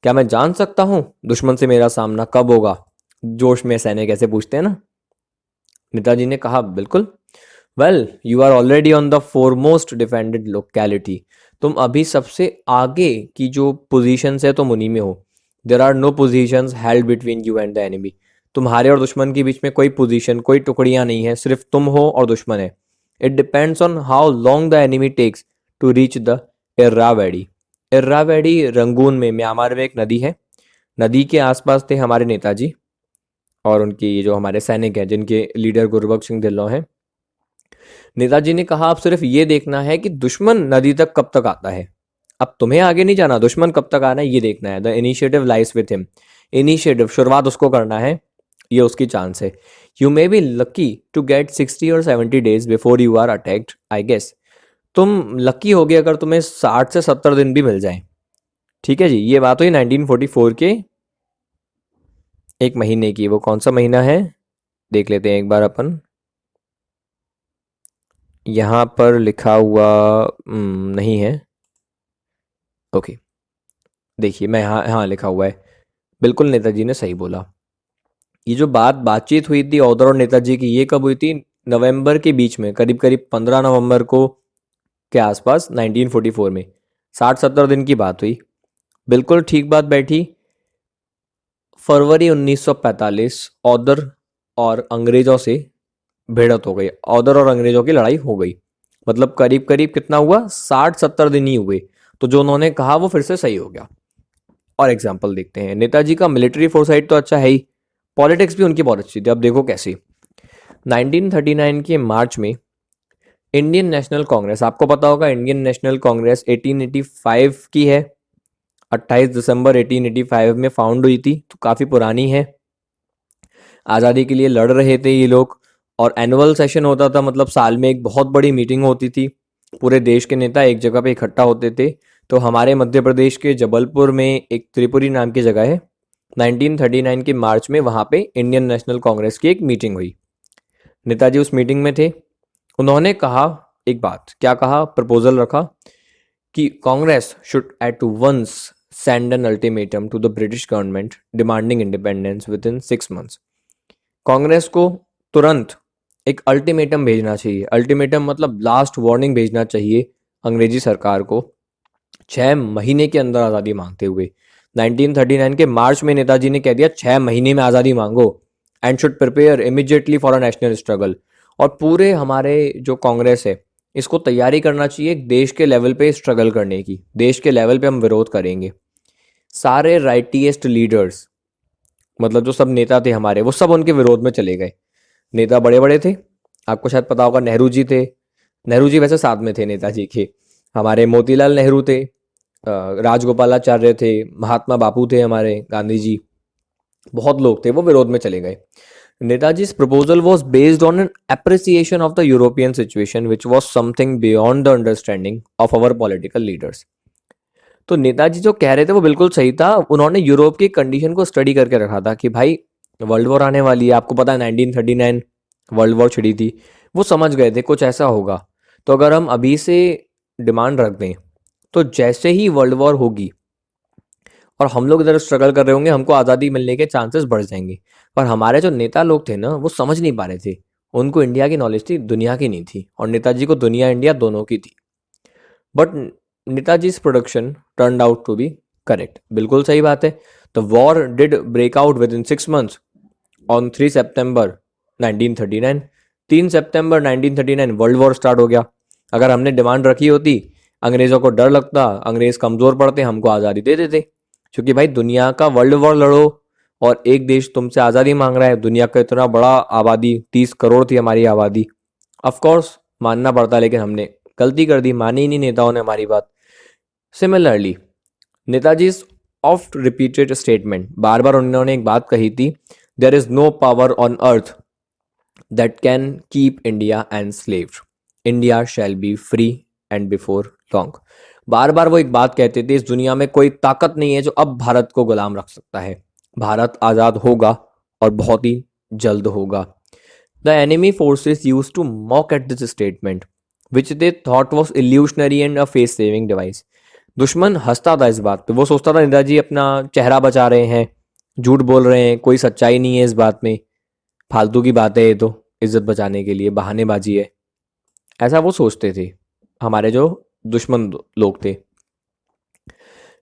क्या मैं जान सकता हूँ दुश्मन से मेरा सामना कब होगा? जोश में सैनिक ऐसे पूछते हैं ना। नेताजी ने कहा, बिल्कुल। Well you are already on the foremost defended locality. तुम अभी सबसे आगे की जो पोजीशन है तुम उन्हीं में हो। There are no positions held between you and the enemy. तुम्हारे और दुश्मन के बीच में कोई पोजीशन, कोई टुकड़ियां नहीं है, सिर्फ तुम हो और दुश्मन है। It depends on how long the enemy takes to reach the Irrawaddy. Irrawaddy Rangoon में, म्यांमार में एक नदी है। नदी के आसपास थे हमारे नेताजी और उनकी ये जो हमारे सैनिक हैं, जिनके लीडर गुरबख्श सिंह ढिल्लों हैं। नेताजी ने कहा, अब सिर्फ ये देखना है कि दुश्मन नदी तक कब तक आता है। अब तुम्हें आगे नहीं जाना, दुश्मन कब तक आना है ये देखना है। The initiative lies with him. Initiative, शुरुआत उसको करना है, ये उसकी चांस है। You may be lucky to get 60 or 70 days before you are attacked I guess. तुम लकी होगे अगर तुम्हें 60 से 70 दिन भी मिल जाए। ठीक है जी, ये बात हुई 1944 के एक महीने की। वो कौन सा महीना है देख लेते हैं एक बार अपन। यहाँ पर लिखा हुआ नहीं है। ओके, देखिए मैं हाँ लिखा हुआ है। बिल्कुल नेताजी ने सही बोला। ये जो बातचीत हुई थी ऑर्डर और नेताजी की, ये कब हुई थी? नवंबर के बीच में, करीब करीब 15 नवंबर को के आसपास 1944 में। 60-70 दिन की बात हुई। बिल्कुल ठीक बात बैठी। फरवरी 1945 ऑर्डर और अंग्रेजों से भिड़त हो गई। ऑर्डर और अंग्रेजों की लड़ाई हो गई। मतलब करीब करीब कितना हुआ? 60-70 दिन ही हुए। तो जो उन्होंने कहा वो फिर से सही हो गया। और एग्जाम्पल देखते हैं। नेताजी का मिलिट्री फोरसाइट तो अच्छा है ही, पॉलिटिक्स भी उनकी बहुत अच्छी थी। अब देखो कैसी। 1939 के मार्च में इंडियन नेशनल कांग्रेस, आपको पता होगा इंडियन नेशनल कांग्रेस 1885 की है, 28 दिसंबर 1885 में फाउंड हुई थी, तो काफ़ी पुरानी है। आज़ादी के लिए लड़ रहे थे ये लोग। और एनुअल सेशन होता था, मतलब साल में एक बहुत बड़ी मीटिंग होती थी, पूरे देश के नेता एक जगह पे इकट्ठा होते थे। तो हमारे मध्य प्रदेश के जबलपुर में एक त्रिपुरी नाम की जगह है, 1939 के मार्च में वहाँ पे इंडियन नेशनल कांग्रेस की एक मीटिंग हुई। नेताजी उस मीटिंग में थे। उन्होंने कहा एक बात, क्या कहा, प्रपोजल रखा कि Congress should at once send an ultimatum to the British government demanding independence within 6 months. Congress को तुरंत एक अल्टीमेटम भेजना चाहिए। अल्टीमेटम मतलब लास्ट वार्निंग भेजना चाहिए अंग्रेजी सरकार को, 6 महीने के अंदर आज़ादी मांगते हुए। 1939 के मार्च में नेताजी ने कह दिया 6 महीने में आज़ादी मांगो and should prepare immediately for a national struggle. और पूरे हमारे जो कांग्रेस है इसको तैयारी करना चाहिए देश के लेवल पे स्ट्रगल करने की, देश के लेवल पे हम विरोध करेंगे। सारे राइटिएस्ट लीडर्स, मतलब जो सब नेता थे हमारे, वो सब उनके विरोध में चले गए। नेता बड़े बड़े थे, आपको शायद पता होगा, नेहरू जी थे। नेहरू जी वैसे साथ में थे नेताजी के। हमारे मोतीलाल नेहरू थे, राजगोपालाचार्य थे, महात्मा बापू थे, हमारे गांधी जी, बहुत लोग थे, वो विरोध में चले गए। नेताजी's proposal was based on an appreciation of the European situation, which was something beyond the understanding of our political leaders. तो नेताजी जो कह रहे थे वो बिल्कुल सही था। उन्होंने यूरोप की कंडीशन को स्टडी करके रखा था कि भाई वर्ल्ड वॉर आने वाली है, आपको पता है 1939 वर्ल्ड वॉर छिड़ी थी। वो समझ गए थे कुछ ऐसा होगा, तो अगर हम अभी से डिमांड रख दें तो जैसे ही वर्ल्ड वॉर होगी और हम लोग इधर स्ट्रगल कर रहे होंगे, हमको आज़ादी मिलने के चांसेस बढ़ जाएंगे। पर हमारे जो नेता लोग थे ना, वो समझ नहीं पा रहे थे। उनको इंडिया की नॉलेज थी, दुनिया की नहीं थी, और नेताजी को दुनिया इंडिया दोनों की थी। But Netaji's production turned out to be correct. बिल्कुल सही बात है। The war did break out within 6 months on 3 September 1939। 3 September 1939 world war start हो गया। अगर हमने डिमांड रखी होती, अंग्रेज़ों को डर लगता, अंग्रेज़ कमज़ोर पड़ते, हमको आज़ादी दे देते। क्योंकि भाई दुनिया का वर्ल्ड वॉर लड़ो और एक देश तुमसे आज़ादी मांग रहा है, दुनिया का इतना बड़ा आबादी, 30 करोड़ थी हमारी आबादी। ऑफ कोर्स मानना पड़ता, लेकिन हमने गलती कर दी, मानी ही नहीं नेताओं ने हमारी बात। Similarly Netaji oft repeated statement, बार बार उन्होंने एक बात कही थी, there is no power on earth that can keep India enslaved, India shall be free and before long. बार बार वो एक बात कहते थे, इस दुनिया में कोई ताकत नहीं है जो अब भारत को गुलाम रख सकता है। भारत आज़ाद होगा और बहुत ही जल्द होगा। The enemy forces used to mock at this statement which they thought was illusionary and a face saving device. दुश्मन हंसता था इस बात पे, वो सोचता था नेताजी अपना चेहरा बचा रहे हैं, झूठ बोल रहे हैं, कोई सच्चाई नहीं है इस बात में, फालतू की बात है ये तो, इज्जत बचाने के लिए बहानेबाजी है। ऐसा वो सोचते थे हमारे जो दुश्मन लोग थे।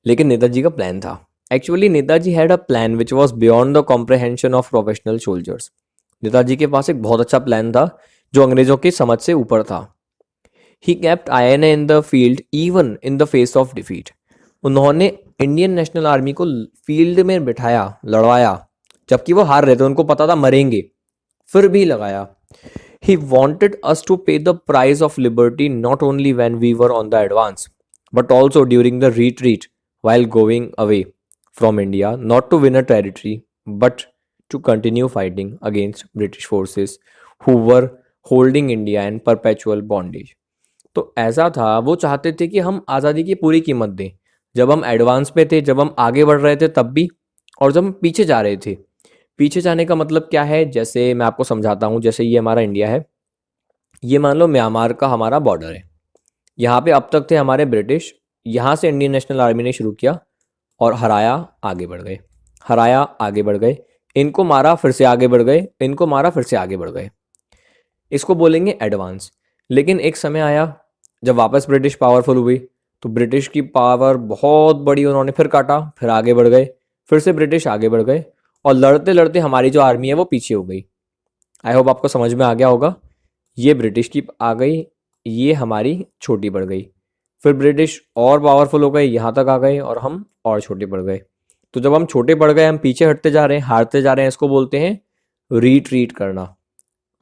लेकिन नेताजी का प्लान था। Actually Netaji had a plan which was beyond the comprehension of professional soldiers. Netaji के पास एक बहुत अच्छा प्लान था जो अंग्रेजों की समझ से ऊपर था। He kept INA in the field even in the face of defeat. उन्होंने इंडियन नेशनल आर्मी को फील्ड में बिठाया, लड़वाया, जबकि वो हार रहे थे, उनको पता था मरेंगे, फिर भी लगाया। He wanted us to pay the price of liberty not only when we were on the advance, but also during the retreat while going away from India, not to win a territory, but to continue fighting against British forces who were holding India in perpetual bondage. तो ऐसा था, वो चाहते थे कि हम आज़ादी की पूरी कीमत दें, जब हम एडवांस पे थे, जब हम आगे बढ़ रहे थे तब भी, और जब हम पीछे जा रहे थे। पीछे जाने का मतलब क्या है, जैसे मैं आपको समझाता हूँ। जैसे ये हमारा इंडिया है, ये मान लो म्यांमार का हमारा बॉर्डर है। यहाँ पे अब तक थे हमारे ब्रिटिश, यहाँ से इंडियन नेशनल आर्मी ने शुरू किया और हराया, आगे बढ़ गए, हराया, आगे बढ़ गए, इनको मारा, फिर से आगे बढ़ गए, इनको मारा, फिर से आगे बढ़ गए। इसको बोलेंगे एडवांस। लेकिन एक समय आया जब वापस ब्रिटिश पावरफुल हुई, तो ब्रिटिश की पावर बहुत बड़ी, उन्होंने फिर काटा, फिर आगे बढ़ गए, फिर से ब्रिटिश आगे बढ़ गए, और लड़ते लड़ते हमारी जो आर्मी है वो पीछे हो गई। आई होप आपको समझ में आ गया होगा। ये ब्रिटिश की आ गई, ये हमारी छोटी पड़ गई, फिर ब्रिटिश और पावरफुल हो गए, यहाँ तक आ गए, और हम और छोटे पड़ गए। तो जब हम छोटे पड़ गए, हम पीछे हटते जा रहे हैं, हारते जा रहे हैं, इसको बोलते हैं रिट्रीट करना।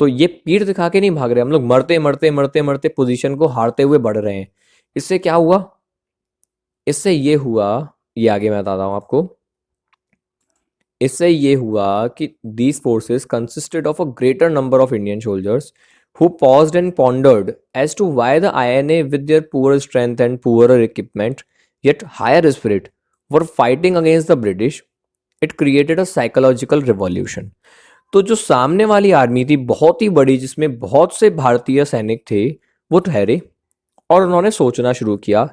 तो ये पीठ दिखा के नहीं भाग रहे हम लोग, मरते मरते मरते मरते पोजीशन को हारते हुए बढ़ रहे हैं। इससे क्या हुआ, इससे ये हुआ, ये आगे मैं बताता हूँ आपको। इससे ये हुआ कि these forces consisted of a greater number of Indian soldiers who paused and pondered as to why the INA, with their poor strength and poorer equipment, yet higher spirit, were fighting against the British. It created a psychological revolution. तो जो सामने वाली army थी बहुत ही बड़ी, जिसमें बहुत से भारतीय सैनिक थे, वो ठहरे और उन्होंने सोचना शुरू किया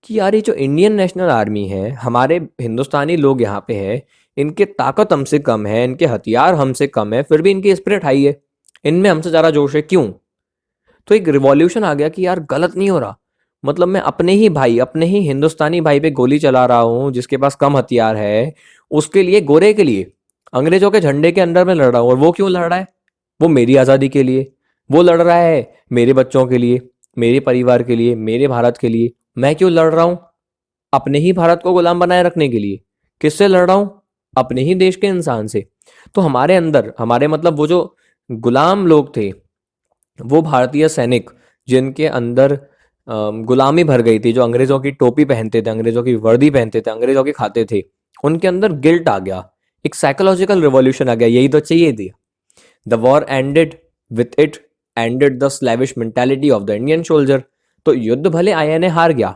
कि यार ये जो इंडियन नेशनल आर्मी है, हमारे हिंदुस्तानी लोग यहाँ पे हैं, इनके ताकत हमसे कम है, इनके हथियार हमसे कम है, फिर भी इनकी स्पिरिट हाई है, इनमें हमसे ज़्यादा जोश है, क्यों? तो एक रिवॉल्यूशन आ गया कि यार गलत नहीं हो रहा। मतलब मैं अपने ही भाई, अपने ही हिंदुस्तानी भाई पे गोली चला रहा हूँ जिसके पास कम हथियार है, उसके लिए, गोरे के लिए, अंग्रेजों के झंडे के अंडर में लड़ रहा हूँ। और वो क्यों लड़ रहा है? वो मेरी आज़ादी के लिए। वो लड़ रहा है मेरे बच्चों के लिए, मेरे परिवार के लिए, मेरे भारत के लिए। मैं क्यों लड़ रहा हूँ? अपने ही भारत को गुलाम बनाए रखने के लिए। किससे लड़ रहा हूँ? अपने ही देश के इंसान से। तो हमारे अंदर, हमारे मतलब वो जो गुलाम लोग थे, वो भारतीय सैनिक जिनके अंदर गुलामी भर गई थी, जो अंग्रेजों की टोपी पहनते थे, अंग्रेजों की वर्दी पहनते थे, अंग्रेजों के खाते थे, उनके अंदर गिल्ट आ गया, एक साइकोलॉजिकल रिवॉल्यूशन आ गया। यही तो चाहिए थी। The war ended, with it ended the slavish mentality of the Indian soldier. तो युद्ध भले आईएनए हार गया,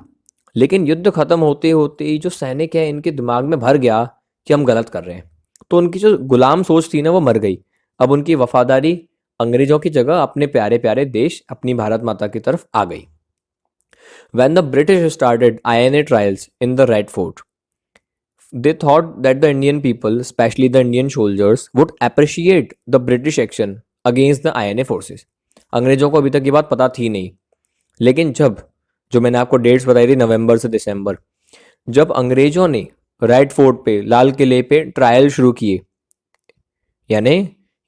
लेकिन युद्ध खत्म होते होते ही जो सैनिक है, इनके दिमाग में भर गया कि हम गलत कर रहे हैं। तो उनकी जो गुलाम सोच थी ना, वो मर गई। अब उनकी वफादारी अंग्रेजों की जगह अपने प्यारे प्यारे देश, अपनी भारत माता की तरफ आ गई। When the British started INA trials in the Red Fort, they thought that the Indian people, especially the Indian soldiers, would appreciate the British action against the INA forces. अंग्रेजों को अभी तक ये बात पता थी नहीं, लेकिन जब, जो मैंने आपको डेट्स बताई थी, नवंबर से दिसंबर, जब अंग्रेजों ने रेड फोर्ट पे, लाल किले पे ट्रायल शुरू किए, यानी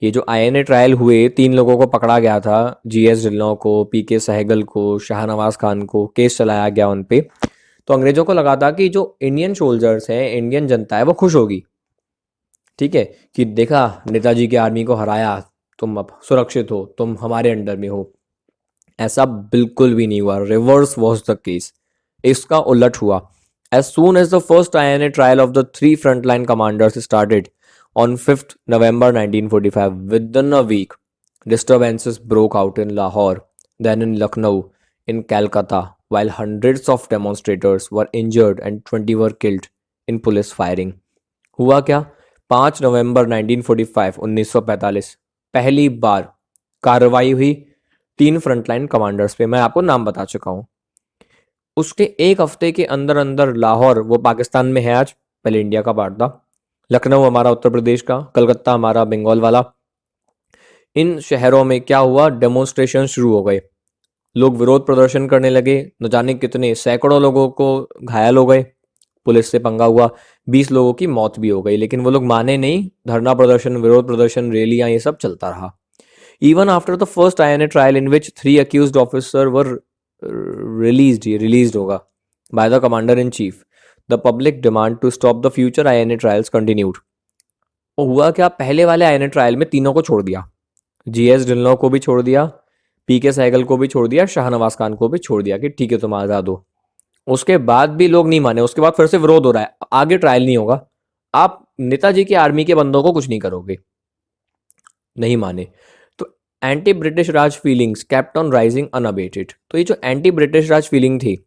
ये जो आईएनए ट्रायल हुए, 3 लोगों को पकड़ा गया था, जीएस ढिल्लों को, पीके सहगल को, शाहनवाज खान को, केस चलाया गया उन पे। तो अंग्रेजों को लगा था कि जो इंडियन सोल्जर्स हैं, इंडियन जनता है, वो खुश होगी, ठीक है, कि देखा नेताजी की आर्मी को हराया, तुम अब सुरक्षित हो, तुम हमारे अंडर में हो। ऐसा बिल्कुल भी नहीं हुआ। Reverse was the case. इसका उलट हुआ। As soon as the first INA trial of the 3 frontline commanders started on 5th November 1945, within a week, disturbances broke out in Lahore, then in Lucknow, in Calcutta, while hundreds of demonstrators were injured and 20 were killed in police firing. हुआ क्या? 5 नवंबर 1945 पहली बार कार्रवाई हुई 3 frontline commanders पे। मैं आपको नाम बता चुका हूँ। उसके एक हफ्ते के अंदर अंदर लाहौर, वो पाकिस्तान में है आज, पहले इंडिया का पार्ट था, लखनऊ हमारा उत्तर प्रदेश का, कलकत्ता हमारा बंगाल वाला, इन शहरों में क्या हुआ? डेमोन्स्ट्रेशन शुरू हो गए, लोग विरोध प्रदर्शन करने लगे, न जाने कितने सैकड़ों लोगों को घायल हो गए, पुलिस से पंगा हुआ, 20 लोगों की मौत भी हो गई, लेकिन वो लोग माने नहीं। धरना प्रदर्शन, विरोध प्रदर्शन, रैलियां, ये सब चलता रहा। Even after the first INA trial in which 3 accused officer were released होगा by the commander in chief, the public demand to stop the future INA trials continued. वो हुआ क्या? पहले वाले आईएनए ट्रायल में तीनों को छोड़ दिया, जीएस ढिल्लों को भी छोड़ दिया, पीके सहगल को भी छोड़ दिया, शाहनवाज खान को भी छोड़ दिया कि ठीक है तुम आज़ाद हो। उसके बाद भी लोग नहीं माने। उसके बाद फिर से विरोध हो रहा है, आगे ट्रायल नहीं होगा, आप नेताजी की आर्मी के बंदों को कुछ नहीं करोगे। नहीं माने। तो anti British Raj feelings kept on rising unabated. तो ये जो एंटी ब्रिटिश राज फीलिंग थी,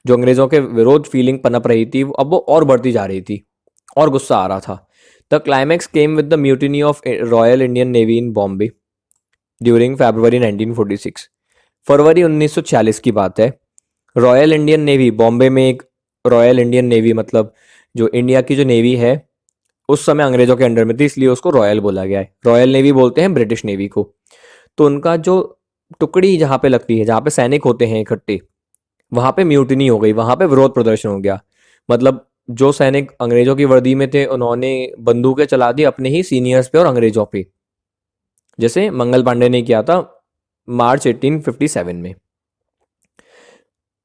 जो अंग्रेजों के विरोध फीलिंग पनप रही थी, अब वो और बढ़ती जा रही थी और गुस्सा आ रहा था। The climax came with the mutiny of Royal Indian Navy in Bombay during February 1946। फरवरी 1946 की बात है। रॉयल इंडियन नेवी बॉम्बे में, एक रॉयल इंडियन नेवी मतलब जो इंडिया की जो नेवी है उस समय अंग्रेजों के अंडर में थी, इसलिए उसको रॉयल बोला गया है। रॉयल नेवी बोलते हैं ब्रिटिश नेवी को। तो उनका जो टुकड़ी जहाँ पे लगती है, जहाँ पे सैनिक होते हैं इकट्ठे, वहाँ पे म्यूटिनी हो गई, वहाँ पे विरोध प्रदर्शन हो गया। मतलब जो सैनिक अंग्रेजों की वर्दी में थे, उन्होंने बंदूकें चला दी अपने ही सीनियर्स पे और अंग्रेजों पे, जैसे मंगल पांडे ने किया था मार्च 1857 में।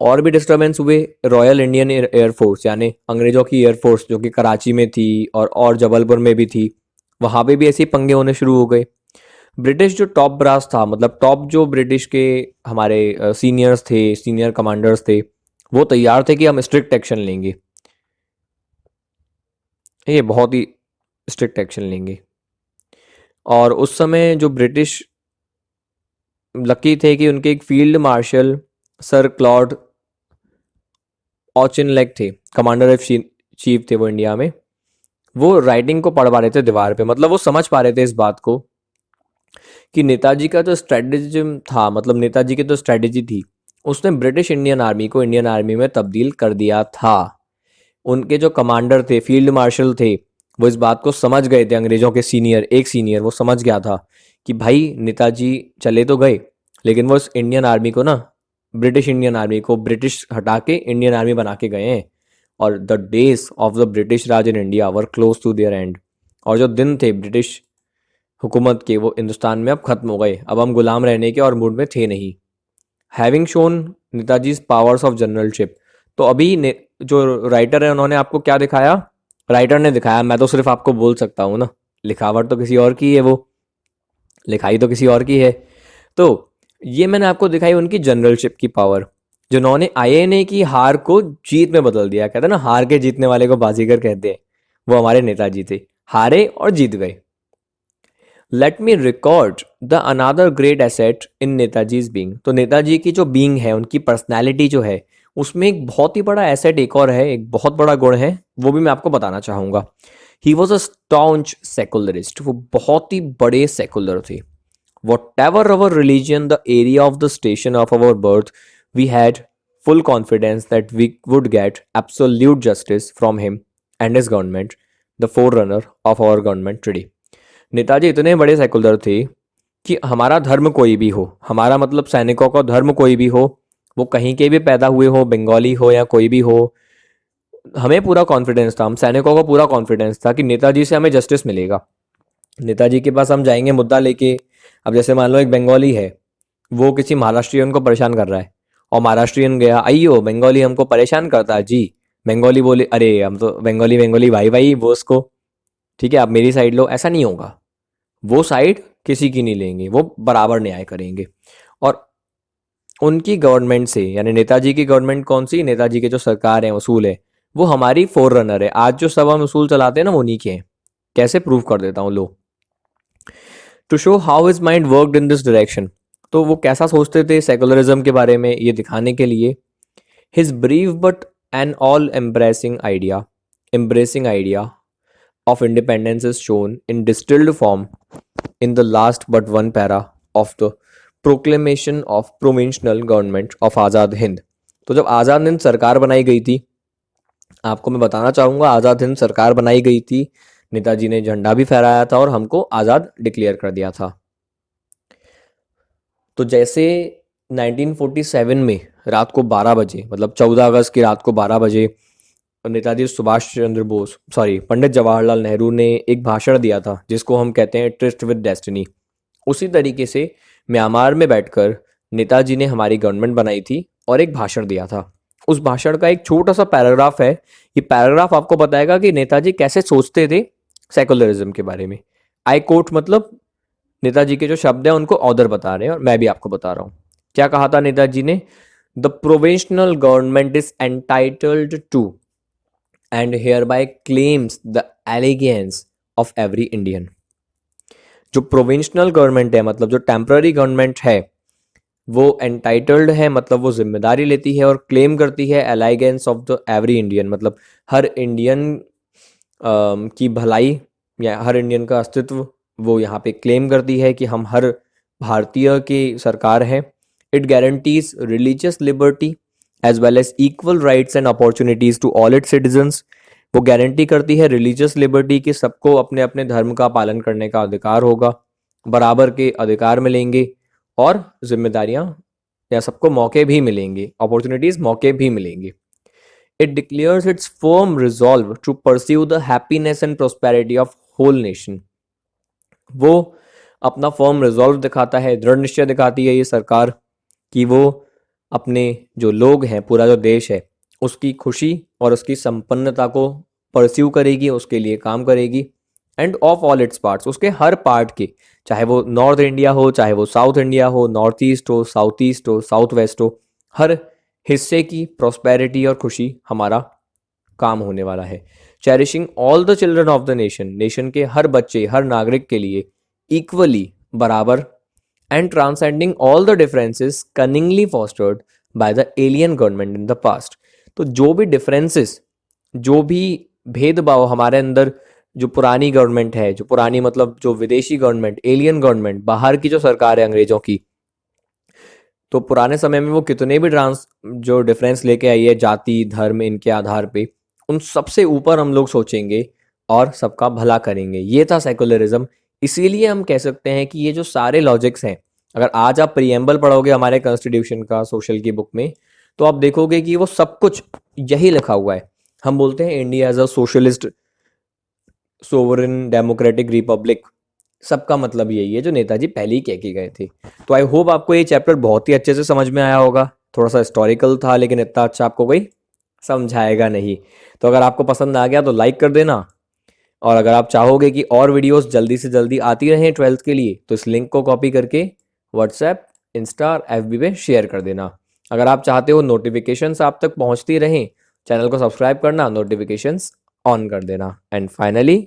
और भी डिस्टर्बेंस हुए। रॉयल इंडियन एयरफोर्स यानी अंग्रेजों की एयरफोर्स जो कि कराची में थी और जबलपुर में भी थी, वहाँ पे भी ऐसे पंगे होने शुरू हो गए। ब्रिटिश जो टॉप ब्रास था, मतलब टॉप जो ब्रिटिश के हमारे सीनियर्स थे, सीनियर कमांडर्स थे, वो तैयार थे कि हम स्ट्रिक्ट एक्शन लेंगे। ये बहुत ही स्ट्रिक्ट एक्शन लेंगे। और उस समय जो ब्रिटिश लकी थे कि उनके एक field marshal sir Claude Auchinleck थे, कमांडर ऑफ चीफ थे वो इंडिया में। वो राइटिंग को पढ़ पा रहे थे दीवार पे, मतलब वो समझ पा रहे थे इस बात को कि नेताजी का जो स्ट्रेटजिज्म था, मतलब नेताजी की जो स्ट्रेटजी थी, उसने ब्रिटिश इंडियन आर्मी को इंडियन आर्मी में तब्दील कर दिया था। उनके जो कमांडर थे, फील्ड मार्शल थे, वो इस बात को समझ गए थे। अंग्रेजों के एक सीनियर वो समझ गया था कि भाई नेताजी चले तो गए, लेकिन वो इस इंडियन आर्मी को ना, ब्रिटिश इंडियन आर्मी को ब्रिटिश हटा के इंडियन आर्मी बना के गए हैं। और the days of the British Raj in India were close to their end. और जो दिन थे ब्रिटिश हुकूमत के, वो हिंदुस्तान में अब खत्म हो गए। अब हम गुलाम रहने के और मूड में थे नहीं। Having shown Netaji powers of generalship. तो अभी जो राइटर है उन्होंने आपको क्या दिखाया, राइटर ने दिखाया, मैं तो सिर्फ आपको बोल सकता हूँ ना, लिखावट तो किसी और की है, वो लिखाई तो किसी और की है। तो ये मैंने आपको दिखाई उनकी जनरलशिप की पावर, जिन्होंने आईएनए की हार को जीत में बदल दिया। कहते हैं ना, हार के जीतने वाले को बाजीगर कहते हैं। वो हमारे नेताजी थे, हारे और जीत गए। Let me record the another great asset in Netaji's being. तो नेताजी की जो बीइंग है, उनकी पर्सनैलिटी जो है, उसमें एक बहुत ही बड़ा एसेट एक और है, एक बहुत बड़ा गुण है, वो भी मैं आपको बताना चाहूँगा। He was a staunch secularist. वो बहुत ही बड़े सेकुलर थे। Whatever our religion, the area of the station of our birth, we had full confidence that we would get absolute justice from him and his government, the forerunner of our government today. Netaji इतने बड़े secular थे कि हमारा धर्म कोई भी हो, हमारा मतलब सैनिकों का धर्म कोई भी हो, वो कहीं के भी पैदा हुए हो, बंगाली हो या कोई भी हो, हमें पूरा कॉन्फिडेंस था, हम सैनिकों को पूरा कॉन्फिडेंस था कि नेताजी से हमें जस्टिस मिलेगा। नेताजी के पास हम जाएंगे मुद्दा लेके। अब जैसे मान लो एक बंगाली है, वो किसी महाराष्ट्रियन को परेशान कर रहा है, और महाराष्ट्रियन गया, आइयो बंगाली हमको परेशान करता है जी। बंगाली बोले, अरे हम तो बंगाली बंगाली भाई भाई वो उसको, ठीक है आप मेरी साइड लो। ऐसा नहीं होगा, वो साइड किसी की नहीं लेंगे, वो बराबर न्याय करेंगे। और उनकी गवर्नमेंट से, यानी नेताजी की गवर्नमेंट कौन सी, नेताजी के जो सरकार है, उसूल है, वो हमारी फोर रनर है। आज जो सब हम उसूल चलाते हैं ना, वो उन्हीं के हैं। कैसे प्रूव कर देता हूँ, लो। To show how his mind worked in this direction. तो वो कैसा सोचते थे सेकुलरिज्म के बारे में, ये दिखाने के लिए his brief but an all embracing idea of independence is shown in distilled form in the last but one para of the proclamation of provincial government of Azad Hind. तो जब आज़ाद हिंद सरकार बनाई गई थी, आपको मैं बताना चाहूँगा, आज़ाद हिंद सरकार बनाई गई थी, नेताजी ने झंडा भी फहराया था और हमको आज़ाद डिक्लेयर कर दिया था। तो जैसे 1947 में रात को 12 बजे, मतलब 14 अगस्त की रात को 12 बजे नेताजी सुभाष चंद्र बोस, सॉरी पंडित जवाहरलाल नेहरू ने एक भाषण दिया था, जिसको हम कहते हैं ट्रिस्ट विद डेस्टिनी। उसी तरीके से म्यांमार में बैठकर नेताजी ने हमारी गवर्नमेंट बनाई थी और एक भाषण दिया था। उस भाषण का एक छोटा सा पैराग्राफ है। ये पैराग्राफ आपको बताएगा कि नेताजी कैसे सोचते थे सेकुलरिज्म के बारे में। आई कोट, मतलब नेताजी के जो शब्द हैं उनको ऑदर बता रहे हैं और मैं भी आपको बता रहा हूँ। क्या कहा था नेताजी ने, the provincial government is entitled to and hereby claims the allegiance of every Indian. जो प्रोविंशनल गवर्नमेंट है, मतलब जो टेम्पररी गवर्नमेंट है, वो एंटाइटल्ड है, मतलब वो जिम्मेदारी लेती है और क्लेम करती है एलाइगेंस ऑफ द एवरी इंडियन, मतलब हर इंडियन की भलाई या हर इंडियन का अस्तित्व वो यहाँ पे क्लेम करती है कि हम हर भारतीय की सरकार है। It guarantees religious liberty as well as equal rights and opportunities to all its citizens. वो गारंटी करती है रिलीजियस लिबर्टी कि सबको अपने अपने धर्म का पालन करने का अधिकार होगा, बराबर के अधिकार मिलेंगे और जिम्मेदारियां या सबको मौके भी मिलेंगे, अपॉर्चुनिटीज मौके भी मिलेंगे। It declares its firm resolve to pursue the happiness and prosperity of whole nation. वो अपना फर्म रिजॉल्व दिखाता है, दृढ़ निश्चय दिखाती है ये सरकार कि वो अपने जो लोग हैं, पूरा जो देश है, उसकी खुशी और उसकी संपन्नता को परस्यू करेगी, उसके लिए काम करेगी। End of all its parts, उसके हर पार्ट के, चाहे वो नॉर्थ इंडिया हो, चाहे वो साउथ इंडिया हो, नॉर्थ ईस्ट हो, साउथ वेस्ट हो, हर हिस्से की प्रॉस्पेरिटी और खुशी हमारा काम होने वाला है। Cherishing all the children of the nation, nation के हर बच्चे, हर नागरिक के लिए इक्वली, बराबर, and transcending all the differences cunningly fostered by the alien government in the past. तो जो भी डिफरेंसेस, जो भी भेदभाव हमारे अंदर, जो पुरानी गवर्नमेंट है, जो पुरानी मतलब जो विदेशी गवर्नमेंट, एलियन गवर्नमेंट, बाहर की जो सरकार है अंग्रेजों की, तो पुराने समय में वो कितने भी जो डिफरेंस लेके आई है जाति धर्म इनके आधार पे, उन सबसे ऊपर हम लोग सोचेंगे और सबका भला करेंगे। ये था सेकुलरिज्म। इसीलिए हम कह सकते हैं कि ये जो सारे लॉजिक्स हैं, अगर आज आप प्रीएम्बल पढ़ोगे हमारे कॉन्स्टिट्यूशन का सोशल की बुक में, तो आप देखोगे कि वो सब कुछ यही लिखा हुआ है। हम बोलते हैं India as a socialist sovereign democratic republic, सबका मतलब यही है जो नेताजी पहले ही कह के गए थे। तो आई होप आपको ये चैप्टर बहुत ही अच्छे से समझ में आया होगा। थोड़ा सा हिस्टोरिकल था लेकिन इतना अच्छा आपको कोई समझाएगा नहीं। तो अगर आपको पसंद आ गया तो लाइक कर देना, और अगर आप चाहोगे कि और वीडियोस जल्दी से जल्दी आती रहें 12th के लिए, तो इस लिंक को कॉपी करके व्हाट्सएप, इंस्टा और FB पे शेयर कर देना। अगर आप चाहते हो नोटिफिकेशंस आप तक पहुंचती रहें, चैनल को सब्सक्राइब करना, नोटिफिकेशंस ऑन कर देना। And finally